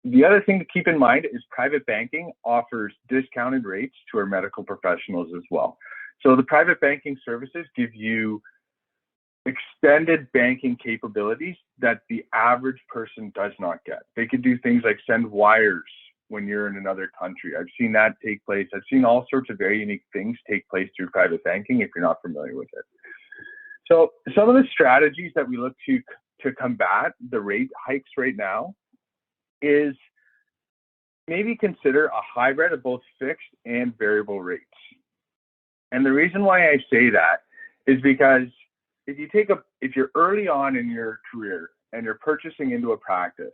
S6: The other thing to keep in mind is private banking offers discounted rates to our medical professionals as well. So the private banking services give you extended banking capabilities that the average person does not get. They could do things like send wires when you're in another country. I've seen that take place. I've seen all sorts of very unique things take place through private banking if you're not familiar with it. So some of the strategies that we look to combat the rate hikes right now is maybe consider a hybrid of both fixed and variable rates. And the reason why I say that is because if you're early on in your career and you're purchasing into a practice,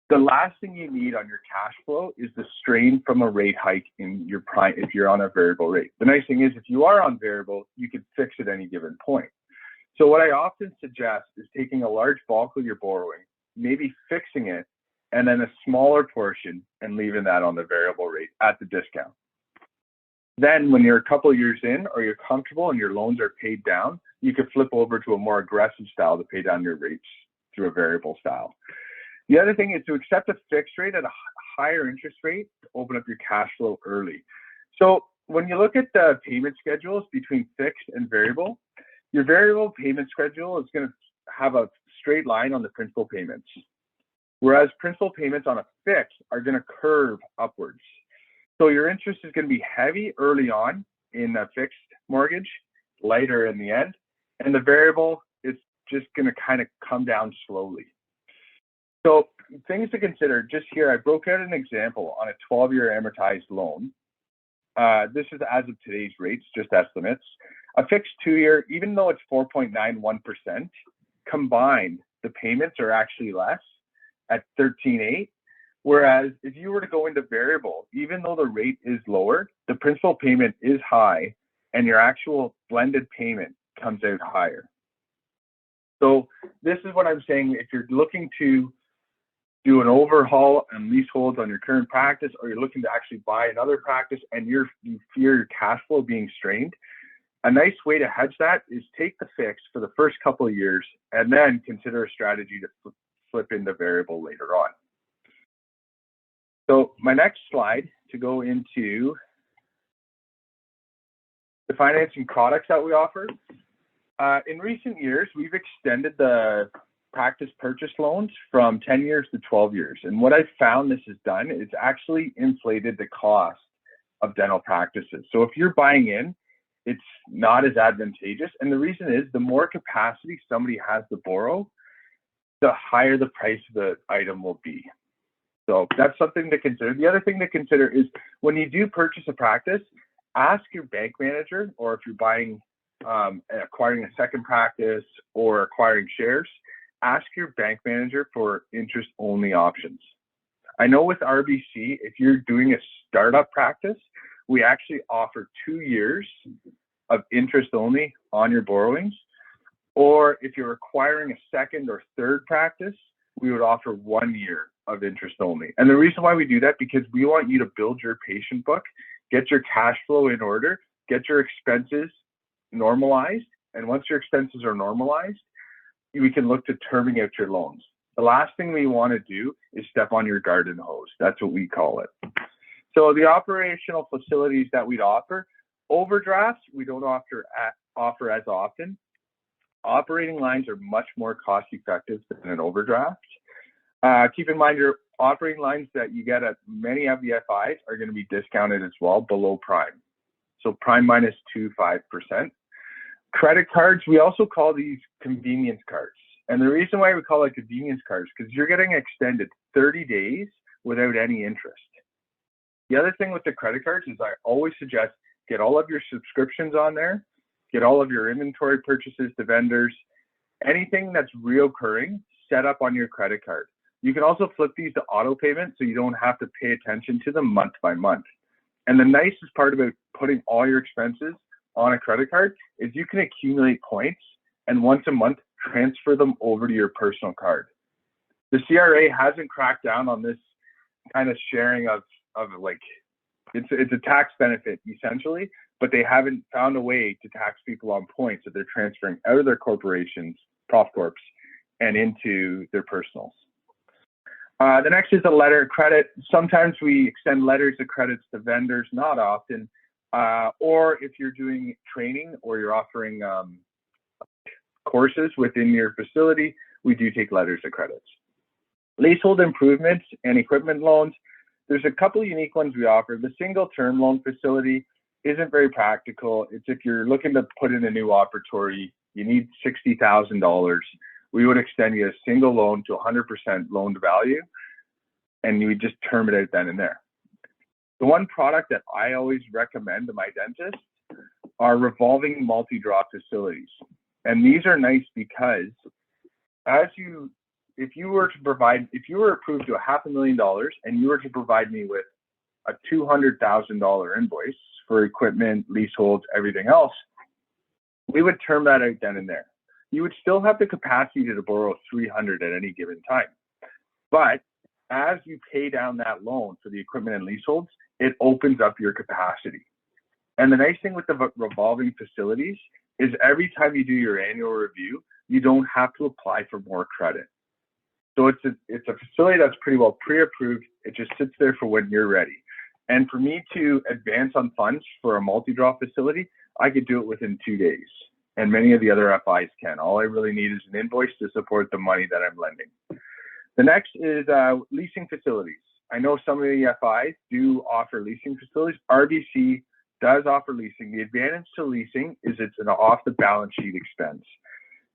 S6: the last thing you need on your cash flow is the strain from a rate hike in your prime if you're on a variable rate. The nice thing is if you are on variable, you can fix at any given point. So what I often suggest is taking a large bulk of your borrowing, maybe fixing it, and then a smaller portion and leaving that on the variable rate at the discount. Then when you're a couple of years in or you're comfortable and your loans are paid down, you could flip over to a more aggressive style to pay down your rates through a variable style. The other thing is to accept a fixed rate at a higher interest rate to open up your cash flow early. So when you look at the payment schedules between fixed and variable, your variable payment schedule is going to have a straight line on the principal payments, whereas principal payments on a fixed are going to curve upwards. So your interest is going to be heavy early on in a fixed mortgage, lighter in the end, and the variable is just going to kind of come down slowly. So things to consider, just here, I broke out an example on a 12-year amortized loan. This is as of today's rates, just estimates. A fixed 2-year, even though it's 4.91%, combined, the payments are actually less at 13.8. Whereas if you were to go into variable, even though the rate is lower, the principal payment is high and your actual blended payment comes out higher. So this is what I'm saying. If you're looking to do an overhaul and leaseholds on your current practice, or you're looking to actually buy another practice and you fear your cash flow being strained, a nice way to hedge that is take the fixed for the first couple of years and then consider a strategy to flip into variable later on. So my next slide to go into the financing products that we offer. In recent years, we've extended the practice purchase loans from 10 years to 12 years. And what I've found this has done is actually inflated the cost of dental practices. So if you're buying in, it's not as advantageous. And the reason is the more capacity somebody has to borrow, the higher the price of the item will be. So that's something to consider. The other thing to consider is when you do purchase a practice, ask your bank manager, or if you're buying, acquiring a second practice or acquiring shares, ask your bank manager for interest-only options. I know with RBC, if you're doing a startup practice, we actually offer 2 years of interest only on your borrowings. Or if you're acquiring a second or third practice, we would offer 1 year of interest only. And the reason why we do that, because we want you to build your patient book, get your cash flow in order, get your expenses normalized. And once your expenses are normalized, we can look to terming out your loans. The last thing we want to do is step on your garden hose. That's what we call it. So the operational facilities that we'd offer, overdrafts, we don't offer as often. Operating lines are much more cost effective than an overdraft. Keep in mind your operating lines that you get at many of the FIs are going to be discounted as well below prime. So prime minus 2.5%. Credit cards, we also call these convenience cards. And the reason why we call it convenience cards, because you're getting extended 30 days without any interest. The other thing with the credit cards is I always suggest get all of your subscriptions on there, get all of your inventory purchases to vendors, Anything that's reoccurring, set up on your credit card. You can also flip these to auto payment so you don't have to pay attention to them month by month. And the nicest part about putting all your expenses on a credit card is you can accumulate points and once a month transfer them over to your personal card. The CRA hasn't cracked down on this kind of sharing of like, it's a tax benefit essentially, but they haven't found a way to tax people on points that they're transferring out of their corporations, prof corps, and into their personals. The next is a letter of credit. Sometimes we extend letters of credits to vendors, not often. Or if you're doing training or you're offering courses within your facility, we do take letters of credits. Leasehold improvements and equipment loans. There's a couple of unique ones we offer. The single term loan facility isn't very practical. It's if you're looking to put in a new operatory, you need $60,000. We would extend you a single loan to 100% loan to value, and you would just term it out then and there. The one product that I always recommend to my dentist are revolving multi-draw facilities. And these are nice because if you were approved to $500,000 and you were to provide me with a $200,000 invoice for equipment, leaseholds, everything else, we would term that out then and there. You would still have the capacity to borrow $300 at any given time. But as you pay down that loan for the equipment and leaseholds, it opens up your capacity. And the nice thing with the revolving facilities is every time you do your annual review, you don't have to apply for more credit. So it's a facility that's pretty well pre-approved. It just sits there for when you're ready. And for me to advance on funds for a multi-draw facility, I could do it within 2 days. And many of the other FIs can. All I really need is an invoice to support the money that I'm lending. The next is leasing facilities. I know some of the FIs do offer leasing facilities. RBC does offer leasing. The advantage to leasing is it's an off the balance sheet expense.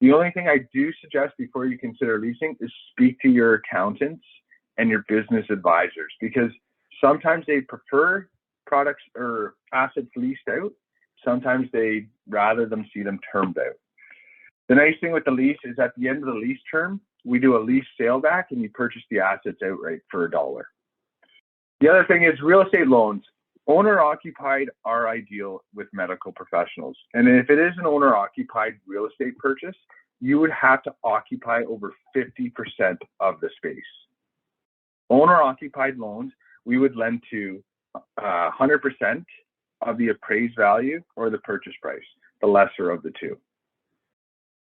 S6: The only thing I do suggest before you consider leasing is speak to your accountants and your business advisors, because sometimes they prefer products or assets leased out. Sometimes they'd rather them see them termed out. The nice thing with the lease is at the end of the lease term, we do a lease sale back and you purchase the assets outright for $1. The other thing is real estate loans. Owner occupied are ideal with medical professionals. And if it is an owner occupied real estate purchase, you would have to occupy over 50% of the space. Owner occupied loans, we would lend to 100% of the appraised value or the purchase price, the lesser of the two.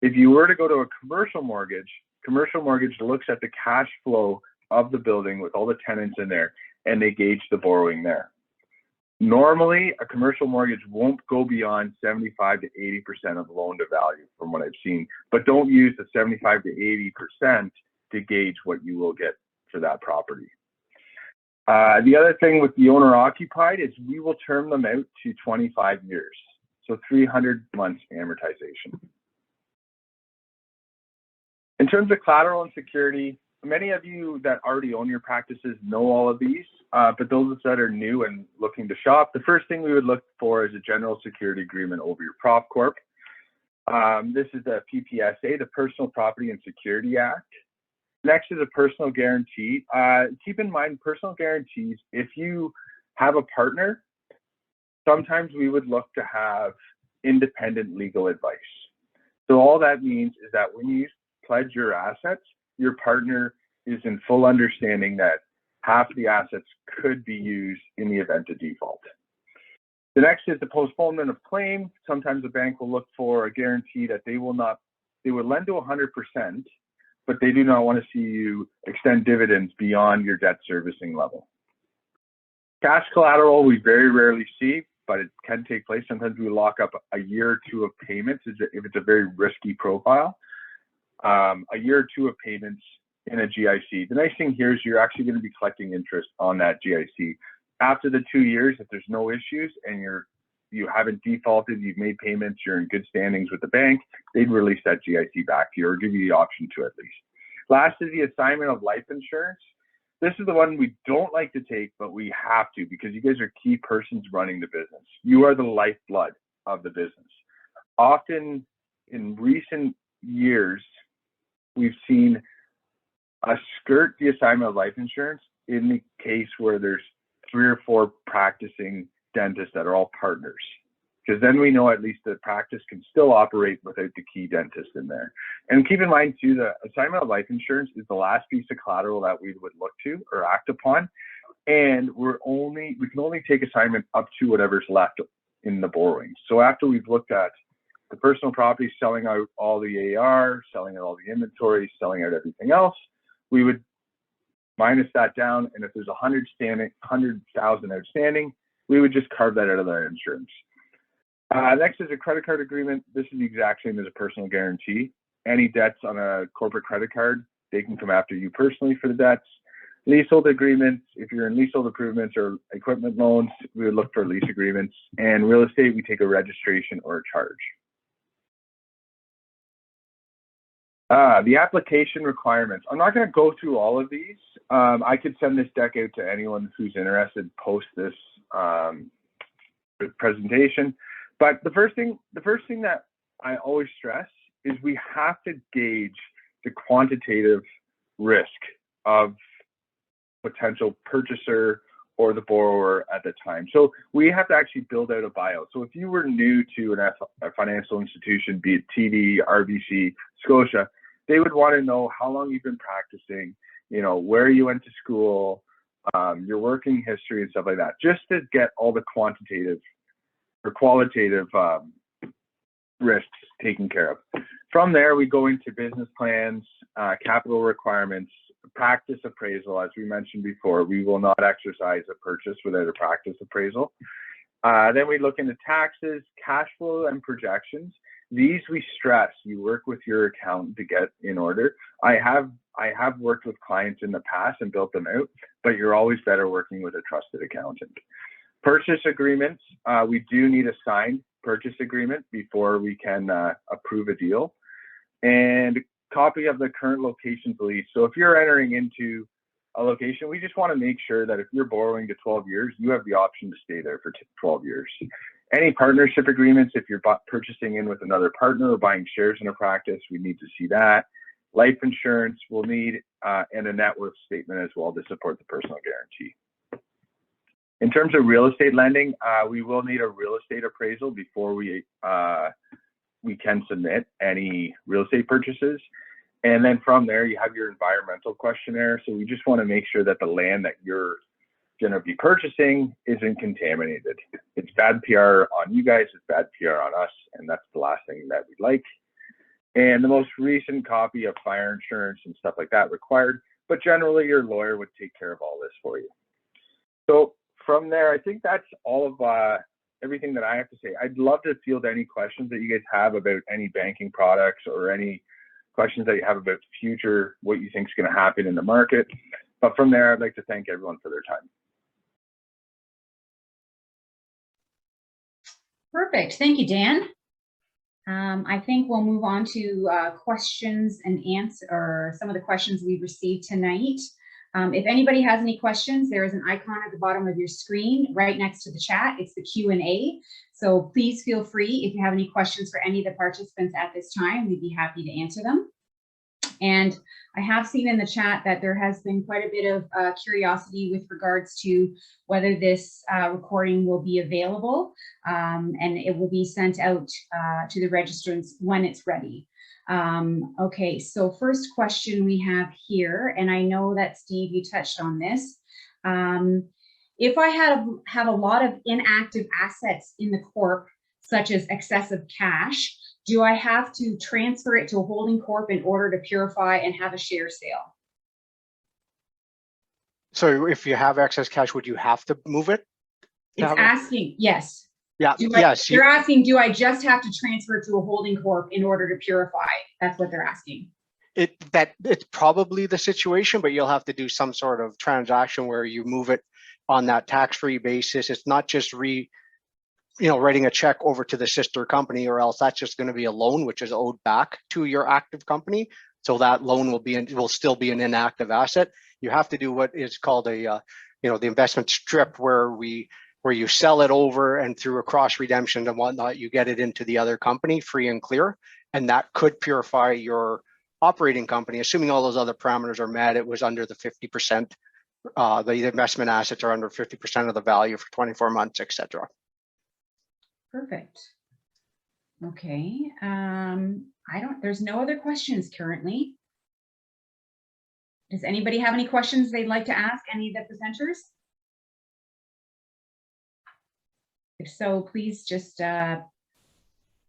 S6: If you were to go to a commercial mortgage looks at the cash flow of the building with all the tenants in there, and they gauge the borrowing there. Normally, a commercial mortgage won't go beyond 75 to 80% of loan to value from what I've seen, but don't use the 75 to 80% to gauge what you will get for that property. The other thing with the owner occupied is we will term them out to 25 years. So 300 months amortization. In terms of collateral and security, many of you that already own your practices know all of these, but those that are new and looking to shop, the first thing we would look for is a general security agreement over your Prof Corp. This is the PPSA, the Personal Property and Security Act. Next is a personal guarantee. Keep in mind, personal guarantees, if you have a partner, sometimes we would look to have independent legal advice. So all that means is that when you pledge your assets, your partner is in full understanding that half the assets could be used in the event of default. The next is the postponement of claim. Sometimes the bank will look for a guarantee that they would lend to 100%, but they do not want to see you extend dividends beyond your debt servicing level. Cash collateral we very rarely see, but it can take place. Sometimes we lock up a year or two of payments if it's a very risky profile. A year or two of payments in a GIC. The nice thing here is you're actually going to be collecting interest on that GIC. After the 2 years, if there's no issues and you haven't defaulted, you've made payments, you're in good standings with the bank, they'd release that GIC back to you or give you the option to at least. Last is the assignment of life insurance. This is the one we don't like to take, but we have to because you guys are key persons running the business. You are the lifeblood of the business. Often in recent years, we've seen skirt the assignment of life insurance in the case where there's 3 or 4 practicing dentists that are all partners. Because then we know at least the practice can still operate without the key dentist in there. And keep in mind too, the assignment of life insurance is the last piece of collateral that we would look to or act upon. And we can only take assignment up to whatever's left in the borrowing. So after we've looked at the personal property, selling out all the AR, selling out all the inventory, selling out everything else, we would minus that down. And if there's 100,000 outstanding, we would just carve that out of our insurance. Next is a credit card agreement. This is the exact same as a personal guarantee. Any debts on a corporate credit card, they can come after you personally for the debts. Leasehold agreements, if you're in leasehold improvements or equipment loans, we would look for lease agreements. And real estate, we take a registration or a charge. The application requirements. I'm not going to go through all of these. I could send this deck out to anyone who's interested post this presentation. But the first thing that I always stress is we have to gauge the quantitative risk of potential purchaser or the borrower at the time. So we have to actually build out a bio. So if you were new to a financial institution, be it TD, RBC, Scotia, they would want to know how long you've been practicing, you know, where you went to school, your working history and stuff like that, just to get all the quantitative or qualitative risks taken care of. From there, we go into business plans, capital requirements, practice appraisal. As we mentioned before, we will not exercise a purchase without a practice appraisal. Then we look into taxes, cash flow, and projections. These we stress, you work with your accountant to get in order. I have worked with clients in the past and built them out, but you're always better working with a trusted accountant. Purchase agreements, we do need a signed purchase agreement before we can approve a deal. And copy of the current location's lease. So if you're entering into a location, we just want to make sure that if you're borrowing to 12 years, you have the option to stay there for 12 years. Any partnership agreements, if you're purchasing in with another partner or buying shares in a practice, we need to see that. Life insurance we'll need, and a net worth statement as well to support the personal guarantee. In terms of real estate lending, we will need a real estate appraisal before we can submit any real estate purchases. And then from there, you have your environmental questionnaire. So we just want to make sure that the land that you're going to be purchasing isn't contaminated. It's bad PR on you guys, it's bad PR on us, and that's the last thing that we'd like. And the most recent copy of fire insurance and stuff like that required, but generally your lawyer would take care of all this for you. So from there, I think that's all of everything that I have to say. I'd love to field any questions that you guys have about any banking products or any questions that you have about future, what you think is going to happen in the market. But from there, I'd like to thank everyone for their time.
S1: Perfect. Thank you, Dan. I think we'll move on to questions and answer, or some of the questions we've received tonight. If anybody has any questions, there is an icon at the bottom of your screen right next to the chat. It's the Q&A. So please feel free if you have any questions for any of the participants at this time, we'd be happy to answer them. And I have seen in the chat that there has been quite a bit of curiosity with regards to whether this recording will be available, and it will be sent out to the registrants when it's ready. Okay, so first question we have here, and I know that Steve, you touched on this. If I have a lot of inactive assets in the corp, such as excessive cash, do I have to transfer it to a holding corp in order to purify and have a share sale?
S5: So if you have excess cash, would you have to move it?
S1: It's asking, yes.
S5: Yeah, yes.
S1: They're asking, do I just have to transfer it to a holding corp in order to purify? That's what they're asking.
S5: It's probably the situation, but you'll have to do some sort of transaction where you move it on that tax-free basis. It's not just writing a check over to the sister company, or else that's just going to be a loan which is owed back to your active company. So that loan will still be an inactive asset. You have to do what is called a the investment strip, where you sell it over, and through a cross redemption and whatnot, you get it into the other company free and clear, and that could purify your operating company, assuming all those other parameters are met, it was under the 50%. The investment assets are under 50% of the value for 24 months, etc.
S1: Perfect. Okay. There's no other questions currently. Does anybody have any questions they'd like to ask any of the presenters? If so, please just,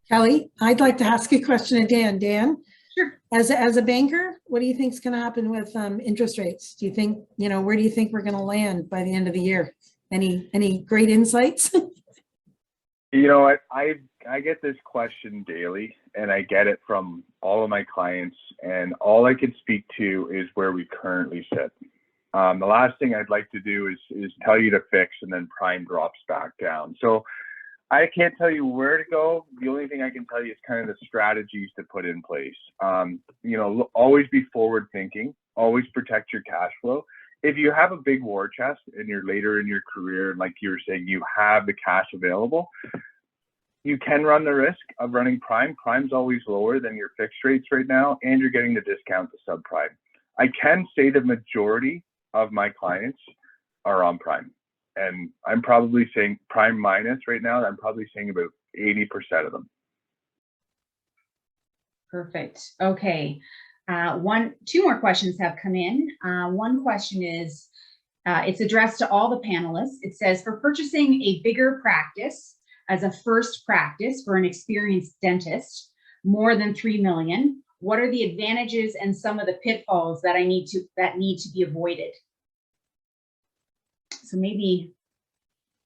S2: Kelly, I'd like to ask a question of Dan. Dan,
S1: sure.
S2: as a banker, what do you think is going to happen with interest rates? Do you think, where do you think we're going to land by the end of the year? Any great insights?
S6: You know what, I get this question daily, and I get it from all of my clients, and all I can speak to is where we currently sit. The last thing I'd like to do is tell you to fix, and then prime drops back down. So I can't tell you where to go. The only thing I can tell you is kind of the strategies to put in place. Always be forward thinking, always protect your cash flow. If you have a big war chest and you're later in your career, and like you were saying, you have the cash available, you can run the risk of running prime. Prime's always lower than your fixed rates right now, and you're getting the discount to subprime. I can say the majority of my clients are on prime, and I'm probably saying prime minus right now. I'm probably saying about 80% of them.
S1: Perfect. Okay. Two more questions have come in. One question is, it's addressed to all the panelists. It says, for purchasing a bigger practice as a first practice for an experienced dentist, more than $3 million, what are the advantages and some of the pitfalls that need to be avoided? So maybe,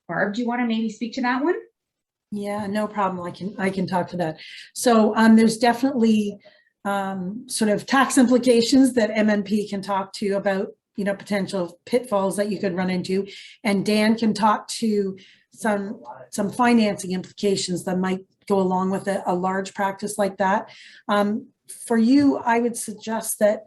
S1: Barb, do you want to maybe speak to that one?
S2: Yeah, no problem. I can talk to that. So there's definitely sort of tax implications that MNP can talk to about, potential pitfalls that you could run into, and Dan can talk to some financing implications that might go along with a large practice like that. For you, I would suggest that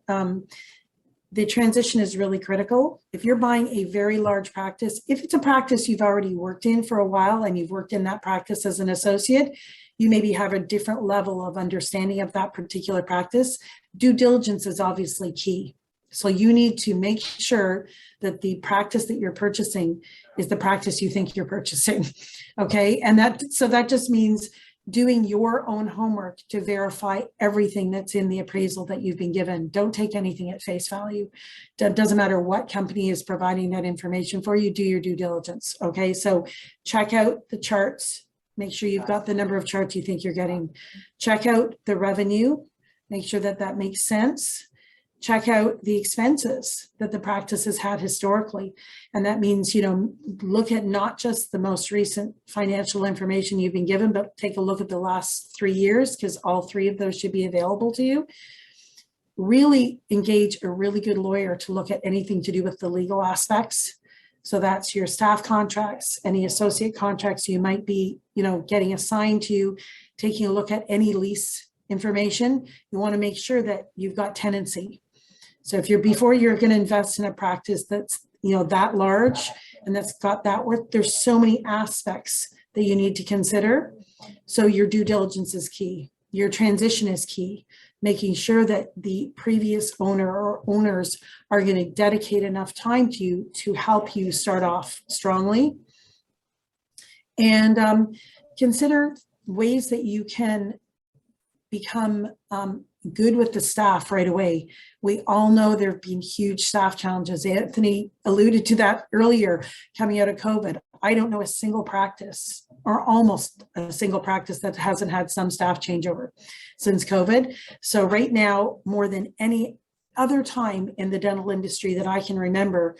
S2: the transition is really critical. If you're buying a very large practice, if it's a practice you've already worked in for a while and you've worked in that practice as an associate, you maybe have a different level of understanding of that particular practice. Due diligence is obviously key. So you need to make sure that the practice that you're purchasing is the practice you think you're purchasing. Okay. And that just means doing your own homework to verify everything that's in the appraisal that you've been given. Don't take anything at face value. It doesn't matter what company is providing that information for you, do your due diligence. Okay. So check out the charts. Make sure you've got the number of charts you think you're getting. Check out the revenue. Make sure that that makes sense. Check out the expenses that the practice has had historically. And that means, look at not just the most recent financial information you've been given, but take a look at the last 3 years, because all 3 of those should be available to you. Really engage a really good lawyer to look at anything to do with the legal aspects. So that's your staff contracts, any associate contracts you might be, getting assigned to you, taking a look at any lease information. You want to make sure that you've got tenancy. So before you're going to invest in a practice that's, that large and that's got that worth, there's so many aspects that you need to consider. So your due diligence is key. Your transition is key. Making sure that the previous owner or owners are going to dedicate enough time to you to help you start off strongly. And consider ways that you can become good with the staff right away. We all know there have been huge staff challenges. Anthony alluded to that earlier coming out of COVID. I don't know a single practice, or almost a single practice, that hasn't had some staff changeover since COVID. So right now, more than any other time in the dental industry that I can remember,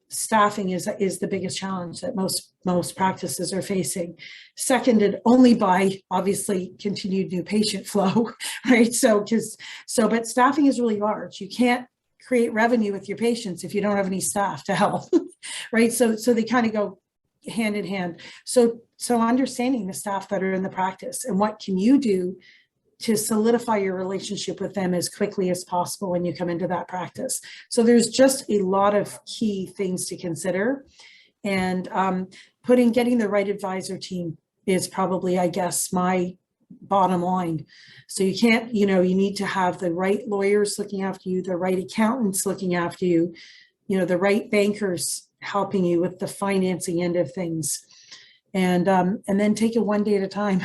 S2: staffing is the biggest challenge that most practices are facing, seconded only by obviously continued new patient flow, right? But staffing is really large. You can't create revenue with your patients if you don't have any staff to help, right? So they kind of go hand in hand. So understanding the staff that are in the practice and what can you do to solidify your relationship with them as quickly as possible when you come into that practice. So there's just a lot of key things to consider, and getting the right advisor team is probably, I guess, my bottom line. So you can't, you need to have the right lawyers looking after you, the right accountants looking after you, the right bankers helping you with the financing end of things. And then take it one day at a time.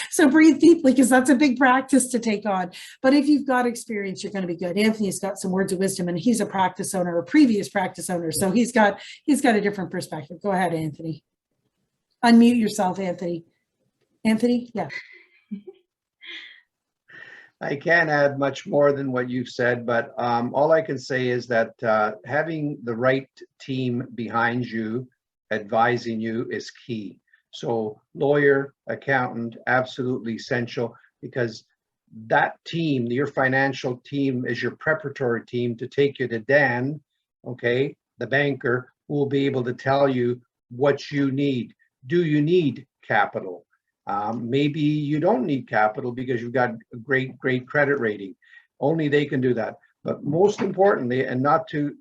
S2: So breathe deeply, because that's a big practice to take on. But if you've got experience, you're going to be good. Anthony's got some words of wisdom, and he's a practice owner, a previous practice owner. So he's got a different perspective. Go ahead, Anthony. Unmute yourself, Anthony. Anthony, yeah.
S3: I can't add much more than what you've said, but all I can say is that having the right team behind you, advising you, is key. So lawyer, accountant, absolutely essential, because that team, your financial team, is your preparatory team to take you to Dan, okay, the banker, who will be able to tell you what you need. Do you need capital? Maybe you don't need capital because you've got a great credit rating. Only they can do that. But most importantly, and not to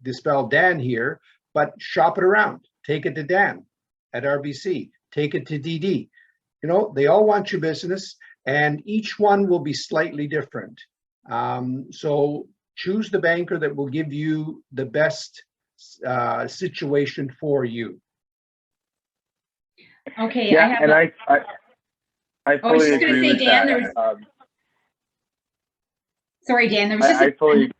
S3: dispel Dan here, but shop it around. Take it to Dan at RBC. Take it to DD. They all want your business, and each one will be slightly different. So choose the banker that will give you the best situation for you.
S1: Okay.
S6: Yeah, and I
S1: I was
S6: fully
S1: just going to
S6: agree
S1: say,
S6: with
S1: Dan,
S6: that.
S1: Sorry, Dan, there was just
S6: I fully.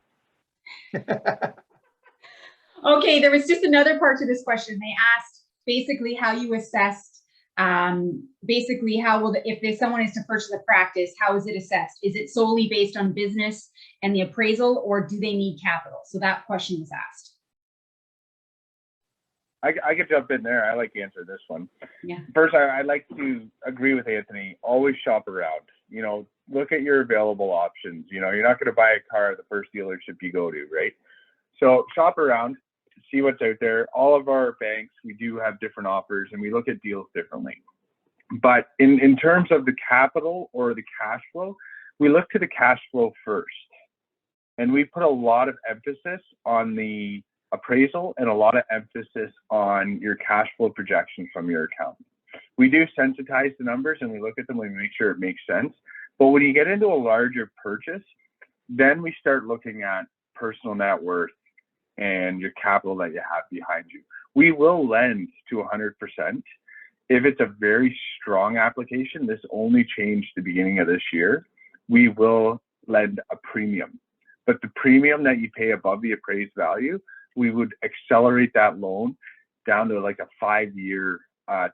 S1: Okay, there was just another part to this question. They asked basically how you assessed, basically if someone is to purchase a practice, how is it assessed? Is it solely based on business and the appraisal, or do they need capital? So that question was asked.
S6: I could jump in there. I like to answer this one.
S1: Yeah.
S6: First, I'd like to agree with Anthony. Always shop around. Look at your available options. You're not going to buy a car at the first dealership you go to, right? So shop around, see what's out there. All of our banks, we do have different offers, and we look at deals differently. But in terms of the capital or the cash flow, we look to the cash flow first. And we put a lot of emphasis on the appraisal and a lot of emphasis on your cash flow projection from your account. We do sensitize the numbers, and we look at them and we make sure it makes sense. But when you get into a larger purchase, then we start looking at personal net worth and your capital that you have behind you. We will lend to 100%. If it's a very strong application, this only changed the beginning of this year, we will lend a premium. But the premium that you pay above the appraised value, we would accelerate that loan down to like a 5-year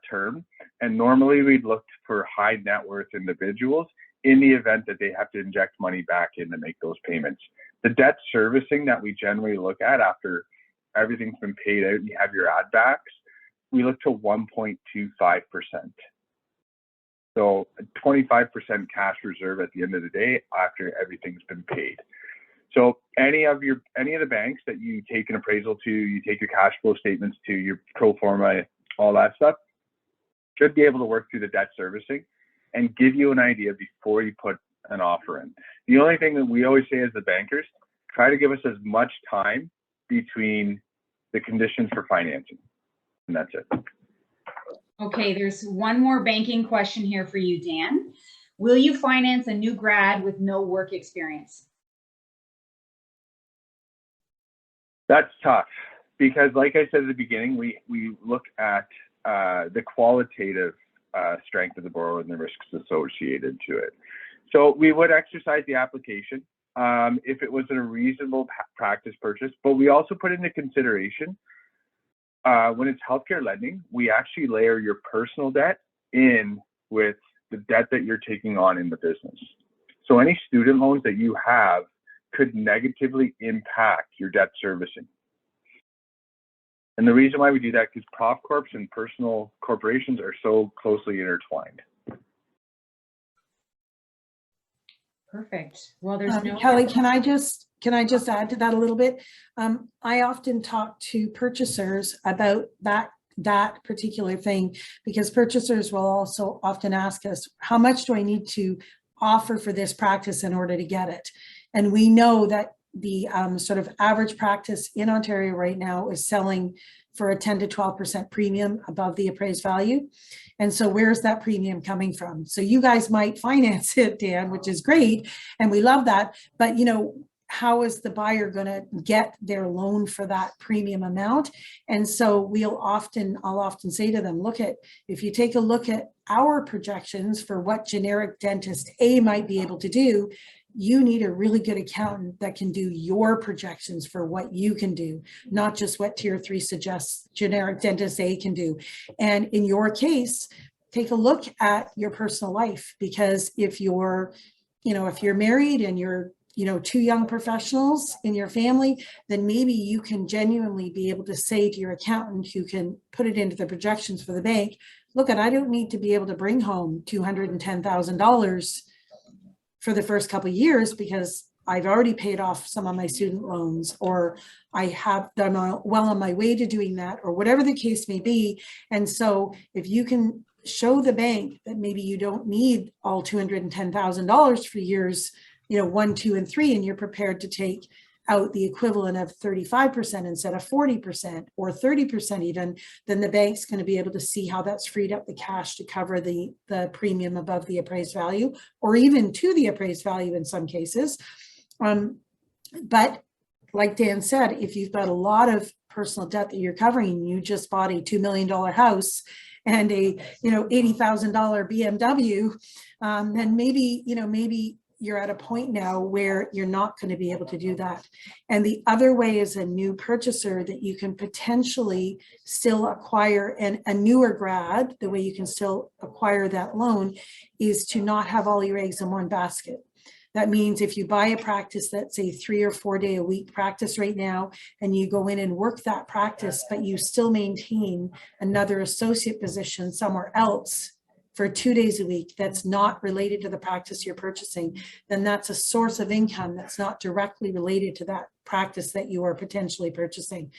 S6: term. And normally we'd look for high net worth individuals in the event that they have to inject money back in to make those payments. The debt servicing that we generally look at after everything's been paid out and you have your add backs, we look to 1.25%. So a 25% cash reserve at the end of the day after everything's been paid. So any of the banks that you take an appraisal to, you take your cash flow statements to, your pro forma, all that stuff, should be able to work through the debt servicing and give you an idea before you put an offer in. The only thing that we always say as the bankers, try to give us as much time between the conditions for financing. And that's it.
S1: Okay, there's one more banking question here for you, Dan. Will you finance a new grad with no work experience?
S6: That's tough because, like I said at the beginning, we look at the qualitative strength of the borrower and the risks associated to it. So we would exercise the application if it was a reasonable practice purchase, but we also put into consideration when it's healthcare lending, we actually layer your personal debt in with the debt that you're taking on in the business. So any student loans that you have could negatively impact your debt servicing. And the reason why we do that is prof corps and personal corporations are so closely intertwined.
S1: Perfect. Well, there's no
S2: Kelly, can I just add to that a little bit? I often talk to purchasers about that particular thing because purchasers will also often ask us, how much do I need to offer for this practice in order to get it? And we know that the sort of average practice in Ontario right now is selling for a 10 to 12% premium above the appraised value. And so where's that premium coming from? So you guys might finance it, Dan, which is great, and we love that. But you know, how is the buyer going to get their loan for that premium amount? And so I'll often say to them, if you take a look at our projections for what generic dentist A might be able to do, you need a really good accountant that can do your projections for what you can do, not just what tier 3 suggests generic dentist A can do. And in your case, take a look at your personal life, because if you're married and you're 2 young professionals in your family, then maybe you can genuinely be able to say to your accountant, who can put it into the projections for the bank, I don't need to be able to bring home $210,000 for the first couple of years because I've already paid off some of my student loans, or I have done well on my way to doing that, or whatever the case may be. And so if you can show the bank that maybe you don't need all $210,000 for years 1, 2, and 3, and you're prepared to take out the equivalent of 35% instead of 40% or 30% even, then the bank's going to be able to see how that's freed up the cash to cover the premium above the appraised value, or even to the appraised value in some cases. But like Dan said, if you've got a lot of personal debt that you're covering, you just bought a $2 million house and a $80,000 BMW, then maybe you're at a point now where you're not going to be able to do that. And the other way as a new purchaser that you can potentially still acquire, and a newer grad, the way you can still acquire that loan is to not have all your eggs in one basket. That means if you buy a practice that's a 3 or 4 day a week practice right now, and you go in and work that practice, but you still maintain another associate position somewhere else for 2 days a week that's not related to the practice you're purchasing, then that's a source of income that's not directly related to that practice that you are potentially purchasing.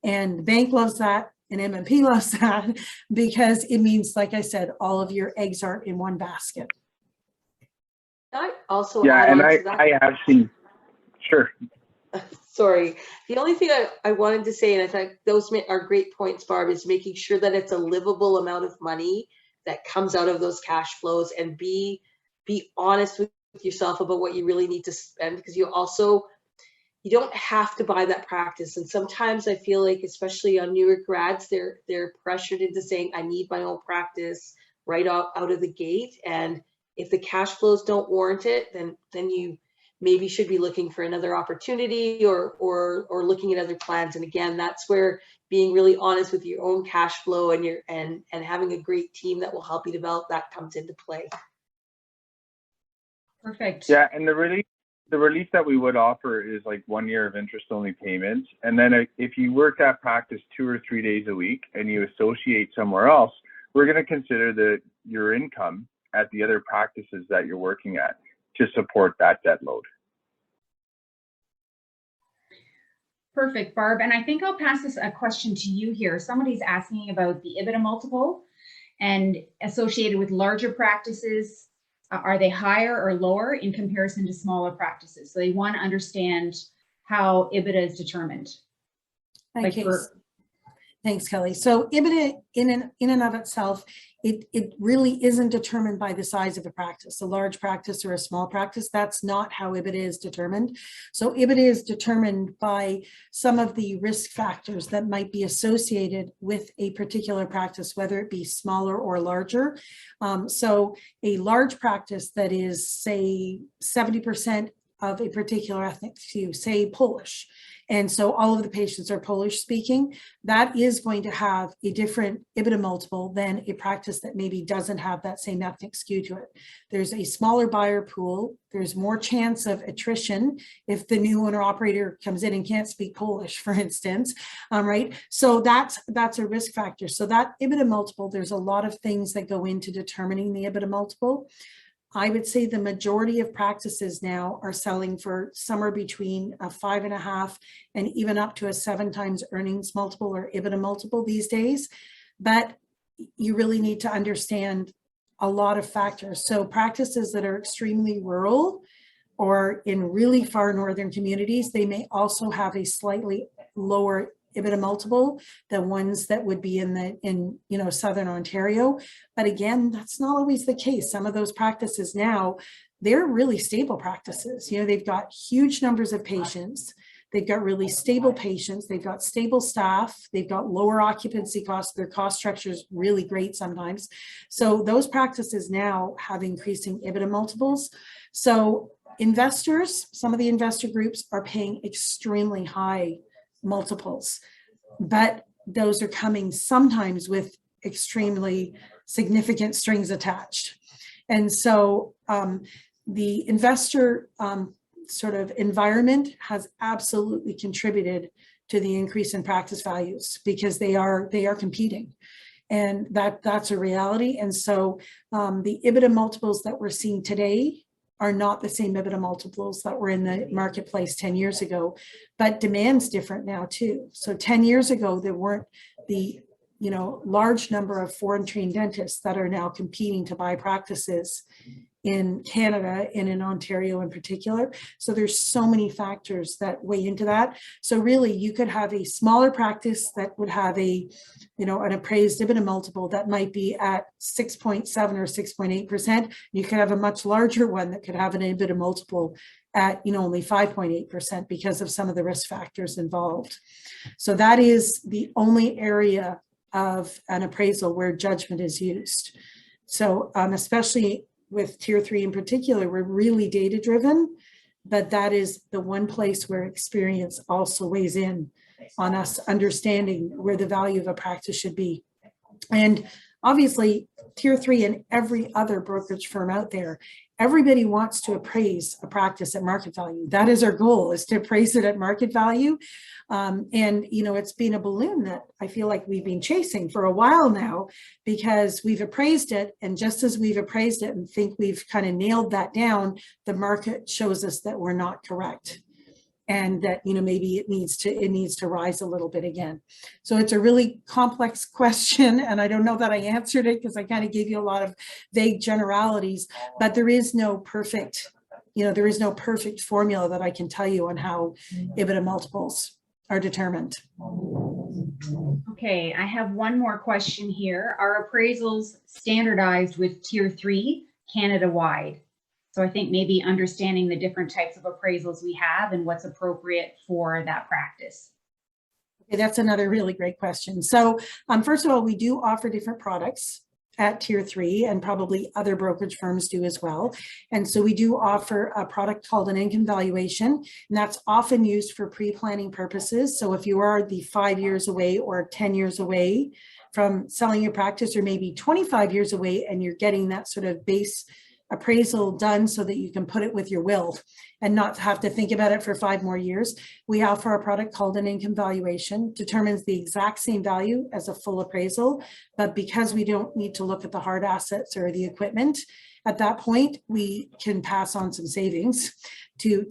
S2: And the bank loves that, and MNP loves that, because it means, like I said, all of your eggs aren't in one basket.
S4: I also
S6: Yeah,
S4: add
S6: and
S4: on to that.
S6: I have seen, sure.
S4: Sorry. The only thing I wanted to say, and I thought those are great points, Barb, is making sure that it's a livable amount of money that comes out of those cash flows, and be honest with yourself about what you really need to spend, because you don't have to buy that practice. And sometimes I feel like, especially on newer grads, they're pressured into saying, I need my own practice right out of the gate. And if the cash flows don't warrant it, then you maybe should be looking for another opportunity, or looking at other plans. And again, that's where being really honest with your own cash flow and having a great team that will help you develop that comes into play.
S1: Perfect.
S6: Yeah, and the relief that we would offer is like 1 year of interest only payments. And then if you work at practice 2 or 3 days a week and you associate somewhere else, we're going to consider your income at the other practices that you're working at to support that debt load.
S1: Perfect, Barb. And I think I'll pass a question to you here. Somebody's asking about the EBITDA multiple, and associated with larger practices, are they higher or lower in comparison to smaller practices? So they want to understand how EBITDA is determined.
S2: Okay. Thanks, Kelly. So EBITDA in and of itself, it really isn't determined by the size of a practice, a large practice or a small practice. That's not how EBITDA is determined. So EBITDA is determined by some of the risk factors that might be associated with a particular practice, whether it be smaller or larger. So a large practice that is, say, 70% of a particular ethnic hue, say Polish, and so all of the patients are Polish speaking, that is going to have a different EBITDA multiple than a practice that maybe doesn't have that same ethnic skew to it. There's a smaller buyer pool. There's more chance of attrition if the new owner operator comes in and can't speak Polish, for instance, right? So that's a risk factor. So that EBITDA multiple, there's a lot of things that go into determining the EBITDA multiple. I would say the majority of practices now are selling for somewhere between a 5.5 and even up to a 7 times earnings multiple or EBITDA multiple these days. But you really need to understand a lot of factors. So practices that are extremely rural or in really far northern communities, they may also have a slightly lower EBITDA multiple than ones that would be in Southern Ontario. But again, that's not always the case. Some of those practices now, they're really stable practices. They've got huge numbers of patients. They've got really stable patients. They've got stable staff. They've got lower occupancy costs. Their cost structure is really great sometimes. So those practices now have increasing EBITDA multiples. So investors, some of the investor groups are paying extremely high multiples, but those are coming sometimes with extremely significant strings attached. And so the investor sort of environment has absolutely contributed to the increase in practice values because they are competing, and that's a reality. And so the EBITDA multiples that we're seeing today are not the same EBITDA multiples that were in the marketplace 10 years ago, but demand's different now too. So 10 years ago, there weren't the large number of foreign trained dentists that are now competing to buy practices in Canada and in Ontario in particular. So there's so many factors that weigh into that. So really you could have a smaller practice that would have an appraised EBITDA multiple that might be at 6.7 or 6.8%. You could have a much larger one that could have an EBITDA multiple at only 5.8% because of some of the risk factors involved. So that is the only area of an appraisal where judgment is used. So especially with tier 3 in particular, we're really data driven, but that is the one place where experience also weighs in on us understanding where the value of a practice should be. And obviously tier 3 and every other brokerage firm out there, everybody wants to appraise a practice at market value. That is our goal, is to appraise it at market value. It's been a balloon that I feel like we've been chasing for a while now, because we've appraised it. And just as we've appraised it and think we've kind of nailed that down, the market shows us that we're not correct. And that, maybe it needs to rise a little bit again. So it's a really complex question. And I don't know that I answered it because I kind of gave you a lot of vague generalities, but there is no perfect, there is no perfect formula that I can tell you on how EBITDA multiples are determined.
S1: Okay, I have one more question here. Are appraisals standardized with tier 3 Canada-wide? So I think maybe understanding the different types of appraisals we have and what's appropriate for that practice.
S2: Okay, that's another really great question. So first of all, we do offer different products at tier 3, and probably other brokerage firms do as well. And so we do offer a product called an income valuation, and that's often used for pre-planning purposes. So if you are the 5 years away or 10 years away from selling your practice, or maybe 25 years away, and you're getting that sort of base appraisal done so that you can put it with your will and not have to think about it for 5 more years. We offer a product called an income valuation, determines the exact same value as a full appraisal, but because we don't need to look at the hard assets or the equipment, at that point, we can pass on some savings to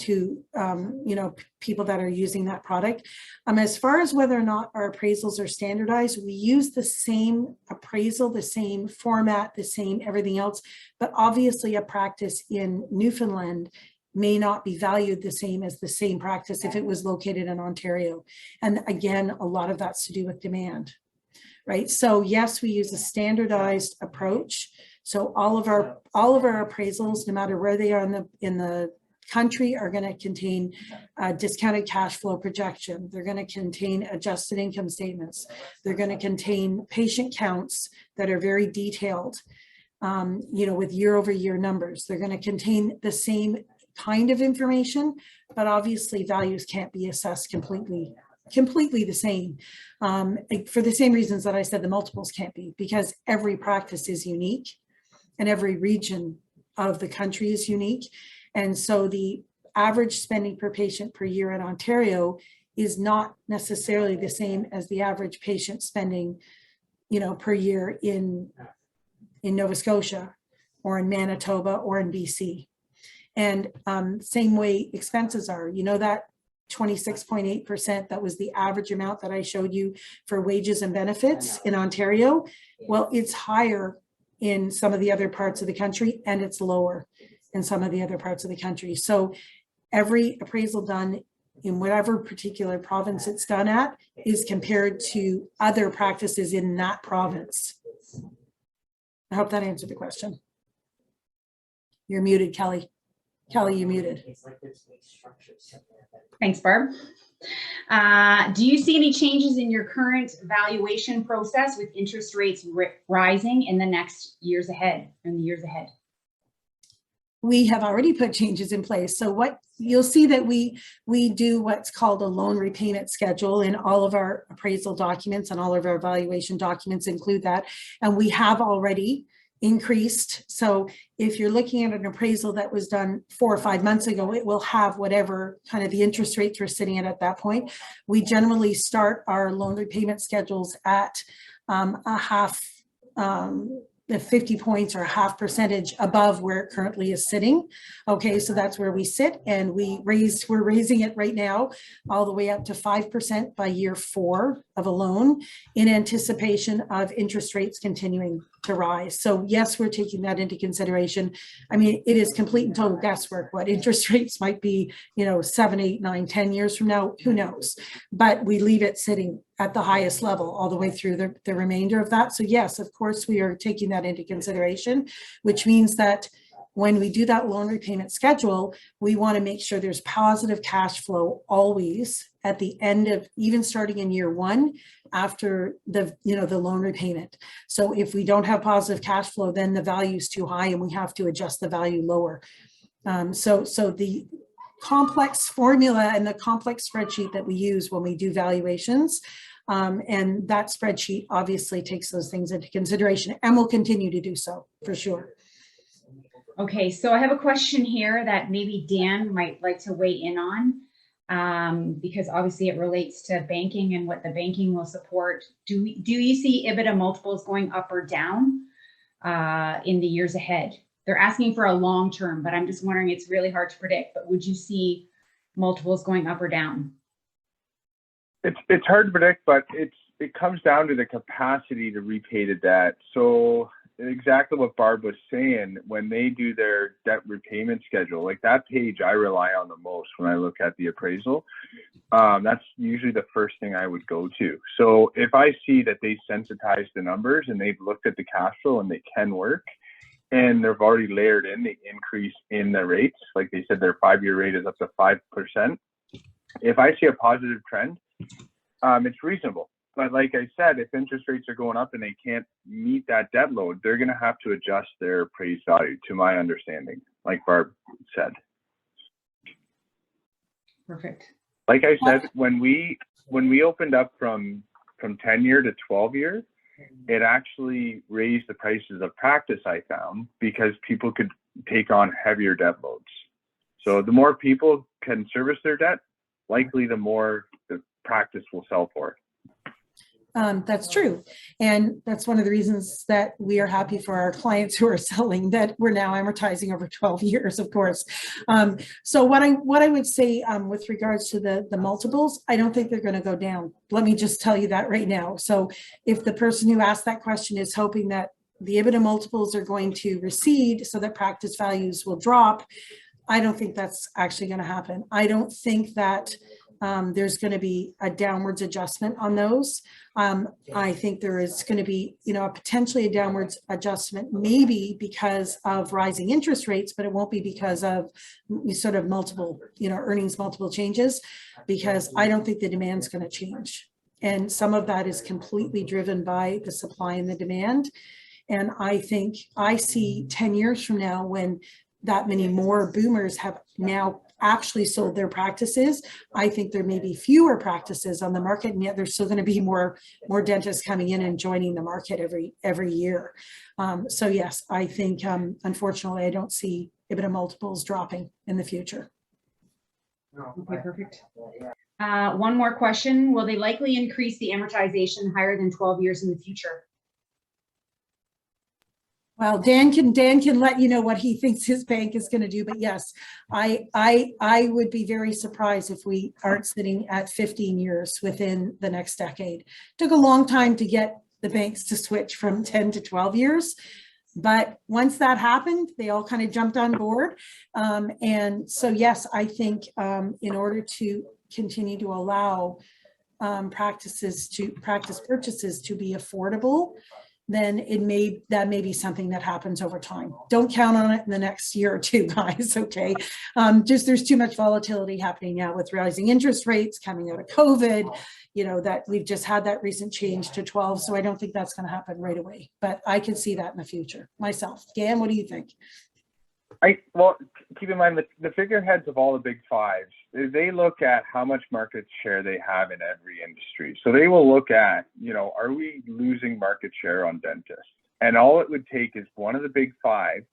S2: people that are using that product. As far as whether or not our appraisals are standardized, we use the same appraisal, the same format, the same everything else, but obviously a practice in Newfoundland may not be valued the same as the same practice if it was located in Ontario. And again, a lot of that's to do with demand, right? So yes, we use a standardized approach. So all of our appraisals, no matter where they are in the country, are going to contain discounted cash flow projection. They're going to contain adjusted income statements. They're going to contain patient counts that are very detailed, with year-over-year numbers. They're going to contain the same kind of information, but obviously values can't be assessed completely the same. For the same reasons that I said the multiples can't be, because every practice is unique and every region of the country is unique. And so the average spending per patient per year in Ontario is not necessarily the same as the average patient spending, per year in Nova Scotia or in Manitoba or in BC. And same way expenses are, that 26.8%, that was the average amount that I showed you for wages and benefits in Ontario. Well, it's higher in some of the other parts of the country, and it's lower in some of the other parts of the country. So every appraisal done in whatever particular province it's done at is compared to other practices in that province. I hope that answered the question. You're muted, Kelly. Kelly, you're muted.
S1: Thanks, Barb. Do you see any changes in your current valuation process with interest rates rising in the next years ahead, in the years ahead?
S2: We have already put changes in place. So what you'll see that we do what's called a loan repayment schedule, in all of our appraisal documents, and all of our valuation documents include that. And we have already increased. So if you're looking at an appraisal that was done 4 or 5 months ago, it will have whatever kind of the interest rates we're sitting at that point. We generally start our loan repayment schedules at a half, the 50 points or a half percentage above where it currently is sitting. Okay, so that's where we sit, and we're raising it right now all the way up to 5% by year 4 of a loan, in anticipation of interest rates continuing to rise. So yes, we're taking that into consideration. I mean, it is complete and total guesswork what interest rates might be, 7, 8, 9, 10 years from now, who knows? But we leave it sitting at the highest level all the way through the remainder of that. So yes, of course, we are taking that into consideration, which means that when we do that loan repayment schedule, we want to make sure there's positive cash flow always at the end of, even starting in year 1 after the loan repayment. So if we don't have positive cash flow, then the value is too high and we have to adjust the value lower. So the complex formula and the complex spreadsheet that we use when we do valuations, and that spreadsheet obviously takes those things into consideration, and will continue to do so for sure.
S1: Okay, so I have a question here that maybe Dan might like to weigh in on, because obviously it relates to banking and what the banking will support. Do you see EBITDA multiples going up or down in the years ahead? They're asking for a long term, but I'm just wondering, it's really hard to predict, but would you see multiples going up or down?
S6: It's hard to predict, but it comes down to the capacity to repay the debt. So exactly what Barb was saying, when they do their debt repayment schedule, like that page I rely on the most when I look at the appraisal. That's usually the first thing I would go to. So if I see that they sensitize the numbers and they've looked at the cash flow and they can work, and they've already layered in the increase in the rates, like they said, their 5-year rate is up to 5%. If I see a positive trend, it's reasonable. But like I said, if interest rates are going up and they can't meet that debt load, they're going to have to adjust their appraised value, to my understanding, like Barb said.
S1: Perfect.
S6: Like I said, when we opened up from 10-year to 12-year, it actually raised the prices of practice, I found, because people could take on heavier debt loads. So the more people can service their debt, likely the more the practice will sell for.
S2: That's true. And that's one of the reasons that we are happy for our clients who are selling, that we're now amortizing over 12 years, of course. So what I would say with regards to the multiples, I don't think they're going to go down. Let me just tell you that right now. So if the person who asked that question is hoping that the EBITDA multiples are going to recede so that practice values will drop, I don't think that's actually going to happen. I don't think that there's going to be a downwards adjustment on those. I think there is going to be, potentially a downwards adjustment, maybe because of rising interest rates, but it won't be because of sort of multiple, earnings multiple changes, because I don't think the demand's going to change. And some of that is completely driven by the supply and the demand. And I think I see 10 years from now, when that many more boomers have now actually sold their practices, I think there may be fewer practices on the market, and yet there's still going to be more dentists coming in and joining the market every year. So yes, I think unfortunately I don't see EBITDA multiples dropping in the future.
S1: Okay, perfect. One more question. Will they likely increase the amortization higher than 12 years in the future?
S2: Well, Dan can let you know what he thinks his bank is going to do, but yes, I would be very surprised if we aren't sitting at 15 years within the next decade. It took a long time to get the banks to switch from 10 to 12 years, but once that happened, they all kind of jumped on board. And so yes, I think in order to continue to allow practice purchases to be affordable, then that may be something that happens over time. Don't count on it in the next year or two, guys, okay? Just there's too much volatility happening now with rising interest rates coming out of COVID, you know, that we've just had that recent change to 12. So I don't think that's going to happen right away, but I can see that in the future myself. Dan, what do you think?
S6: Well, keep in mind the figureheads of all the big fives, they look at how much market share they have in every industry. So they will look at, you know, are we losing market share on dentists? And all it would take is one of the big five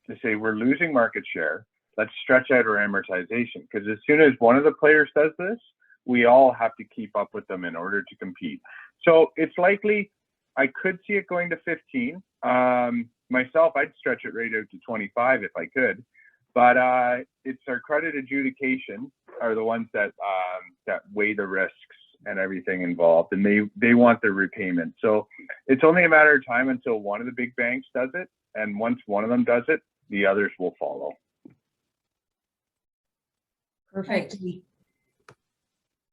S6: to say, we're losing market share. Let's stretch out our amortization. Because as soon as one of the players does this, we all have to keep up with them in order to compete. So it's likely I could see it going to 15. Myself, I'd stretch it right out to 25 if I could, but it's our credit adjudication are the ones that weigh the risks and everything involved, and they want their repayment. So it's only a matter of time until one of the big banks does it, and once one of them does it, the others will follow.
S1: Perfect.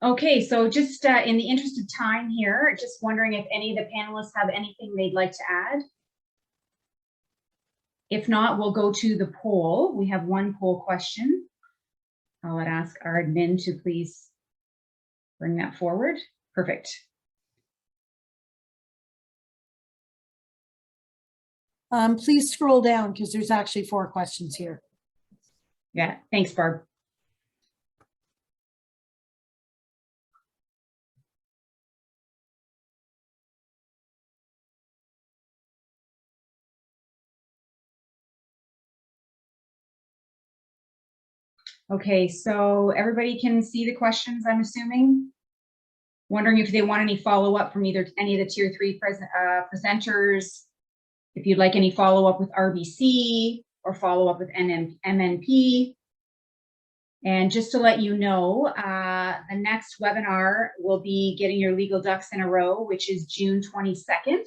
S1: Okay, so just in the interest of time here, just wondering if any of the panelists have anything they'd like to add. If not, we'll go to the poll. We have one poll question. I'll ask our admin to please bring that forward. Perfect.
S2: Please scroll down because there's actually 4 questions here.
S1: Yeah, thanks, Barb. Okay, so everybody can see the questions, I'm assuming. Wondering if they want any follow-up from either any of the tier 3 presenters, if you'd like any follow-up with RBC or follow-up with MNP. And just to let you know, the next webinar will be Getting Your Legal Ducks in a Row, which is June 22nd.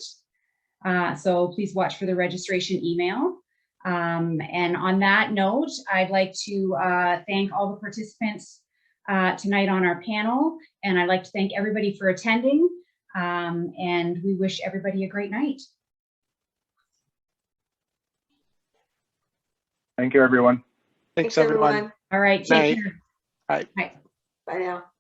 S1: So please watch for the registration email. And on that note, I'd like to thank all the participants tonight on our panel, and I'd like to thank everybody for attending, and we wish everybody a great night.
S6: Thank you, everyone.
S5: Thanks, everyone.
S4: everyone.
S1: All right, take care.
S5: Bye.
S1: Bye.
S4: Bye now.